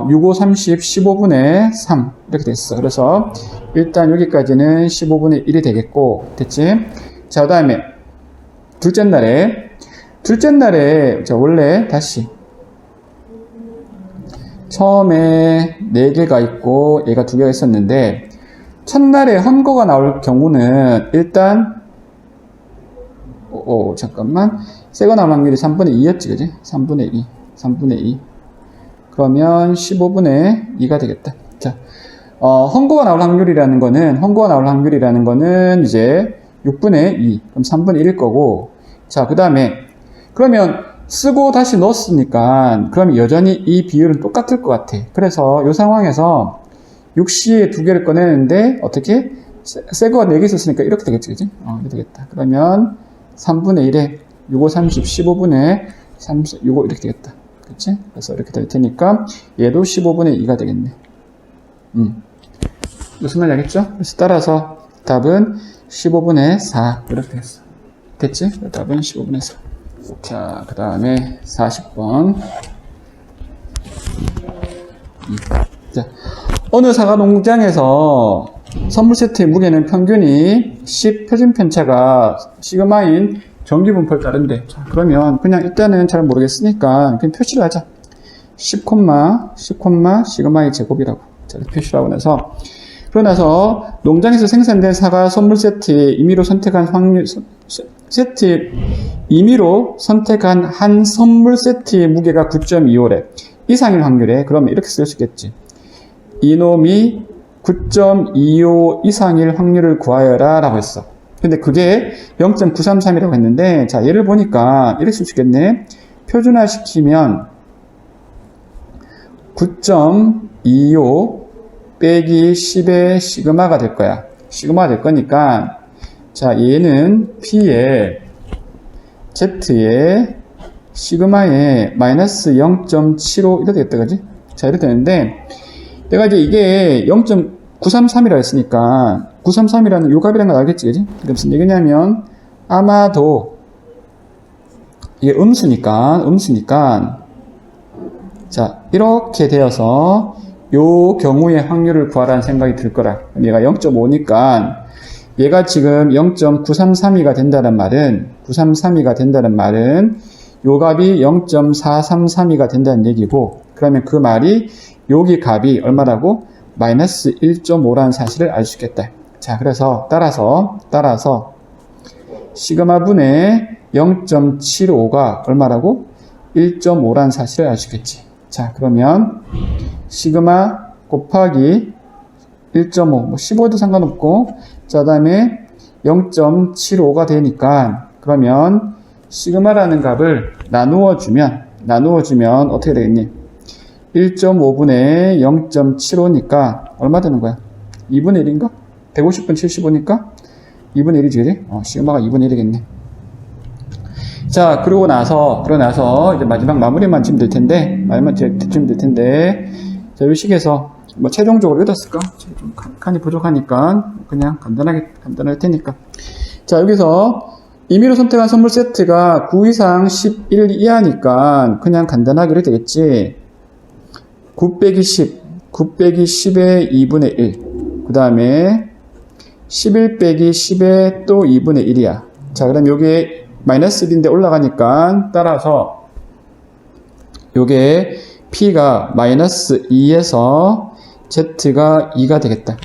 6, 5, 30, 15분의 3 이렇게 됐어. 그래서 일단 여기까지는 15분의 1이 되겠고, 됐지? 자, 그 다음에 둘째 날에 자, 원래 다시 처음에 4개가 있고 얘가 2개가 있었는데 첫날에 헝거가 나올 경우는 일단 잠깐만, 새거 나올 확률이 3분의 2였지, 그지? 3분의 2 그러면 15분의 2가 되겠다. 자, 헝거가 나올 확률이라는 거는 이제 6분의 2, 그럼 3분의 1일 거고, 자, 그 다음에 그러면 쓰고 다시 넣었으니까 그럼 여전히 이 비율은 똑같을 것 같아. 그래서 이 상황에서 6C에 2개를 꺼내는데 어떻게? 새거가 4개 있었으니까 이렇게 되겠지, 그지? 이렇게 되겠다. 그러면 3분의 1에 6, 5, 30, 15분의 30, 요거 이렇게 되겠다. 그치? 그래서 이렇게 될 테니까 얘도 15분의 2가 되겠네. 무슨 말인지 알겠죠? 그래서 따라서 답은 15분의 4 이렇게 되겠어. 됐지? 답은 15분의 4. 자, 그 다음에 40번. 자, 어느 사과 농장에서 선물 세트의 무게는 평균이 10, 표준 편차가 시그마인 정기 분포에 따른데. 자, 그러면 그냥 일단은 잘 모르겠으니까 그냥 표시를 하자. 10, 시그마의 제곱이라고. 자, 표시를 하고 나서, 그러고 나서 농장에서 생산된 사과 선물 세트에 임의로 선택한 한 선물 세트의 무게가 9.25래. 이상일 확률에. 그러면 이렇게 쓸 수 있겠지. 이놈이 9.25 이상일 확률을 구하여라 라고 했어. 근데 그게 0.933이라고 했는데, 자, 얘를 보니까 이렇게 쓸 수 있겠네. 표준화 시키면 9.25 빼기 10의 시그마가 될 거야. 시그마가 될 거니까, 자, 얘는 P에 Z에 시그마에 마이너스 0.75 이렇게 되겠다, 그지? 자, 이렇게 되는데, 내가 이제 이게 0.933이라 했으니까, 933이라는 요 값이라는 걸 알겠지, 그지? 그게 무슨 얘기냐면, 아마도, 이게 음수니까, 자, 이렇게 되어서, 요 경우의 확률을 구하라는 생각이 들 거라. 얘가 0.5니까, 얘가 지금 0.933이가 된다는 말은, 요 값이 0.433이가 된다는 얘기고, 그러면 그 말이, 여기 값이 얼마라고? 마이너스 1.5라는 사실을 알 수 있겠다. 자, 그래서, 따라서, 시그마분의 0.75가 얼마라고? 1.5라는 사실을 알 수 있겠지. 자, 그러면, 시그마 곱하기 1.5, 뭐 15도 상관없고, 자, 그 다음에 0.75가 되니까, 그러면, 시그마라는 값을 나누어주면 어떻게 되겠니? 1.5분의 0.75니까 얼마 되는 거야? 2분의 1인가? 150분 75니까 2분의 1이지, 그지? 시그마가 2분의 1이겠네. 자, 그러고 나서 이제 마지막 마무리만 지면 될 텐데, 자, 이 식에서 뭐 최종적으로 얻었을까? 좀 칸이 부족하니까 그냥 간단할 테니까. 자, 여기서 임의로 선택한 선물 세트가 9 이상 11 이하니까 그냥 간단하게 이렇게 되겠지. 9 빼기 10, 9 빼기 10의 2분의 1. 그 다음에 11 빼기 10의 또 2분의 1이야. 자, 그럼 요게 마이너스 1인데 올라가니까 따라서 요게 P가 마이너스 2에서 Z가 2가 되겠다.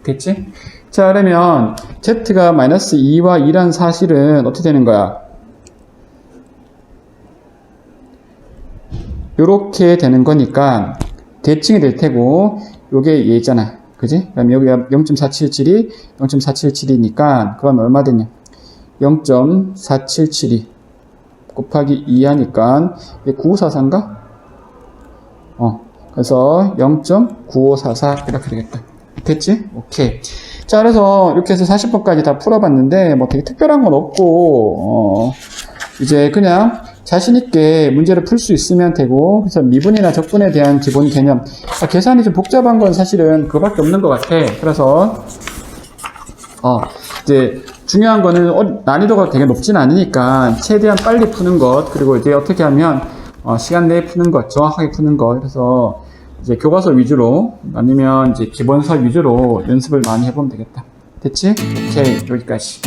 됐지? 자, 그러면 Z가 마이너스 2와 2란 사실은 어떻게 되는 거야? 요렇게 되는 거니까 대칭이 될 테고, 요게 얘잖아. 그지? 그럼 여기가 0.477이 0.477이니까 그럼 얼마 되냐? 0.477이 곱하기 2 하니까 이게 9544인가? 그래서 0.9544 이렇게 되겠다. 됐지? 오케이. 자, 그래서 이렇게 해서 40번까지 다 풀어봤는데 뭐 되게 특별한 건 없고 이제 그냥 자신있게 문제를 풀 수 있으면 되고, 그래서 미분이나 적분에 대한 기본 개념, 계산이 좀 복잡한 건 사실은 그거밖에 없는 것 같아. 그래서 이제 중요한 거는 난이도가 되게 높진 않으니까 최대한 빨리 푸는 것, 그리고 이제 어떻게 하면 시간 내에 푸는 것, 정확하게 푸는 것. 그래서 이제 교과서 위주로 아니면 이제 기본서 위주로 연습을 많이 해보면 되겠다. 됐지? 오케이, 여기까지.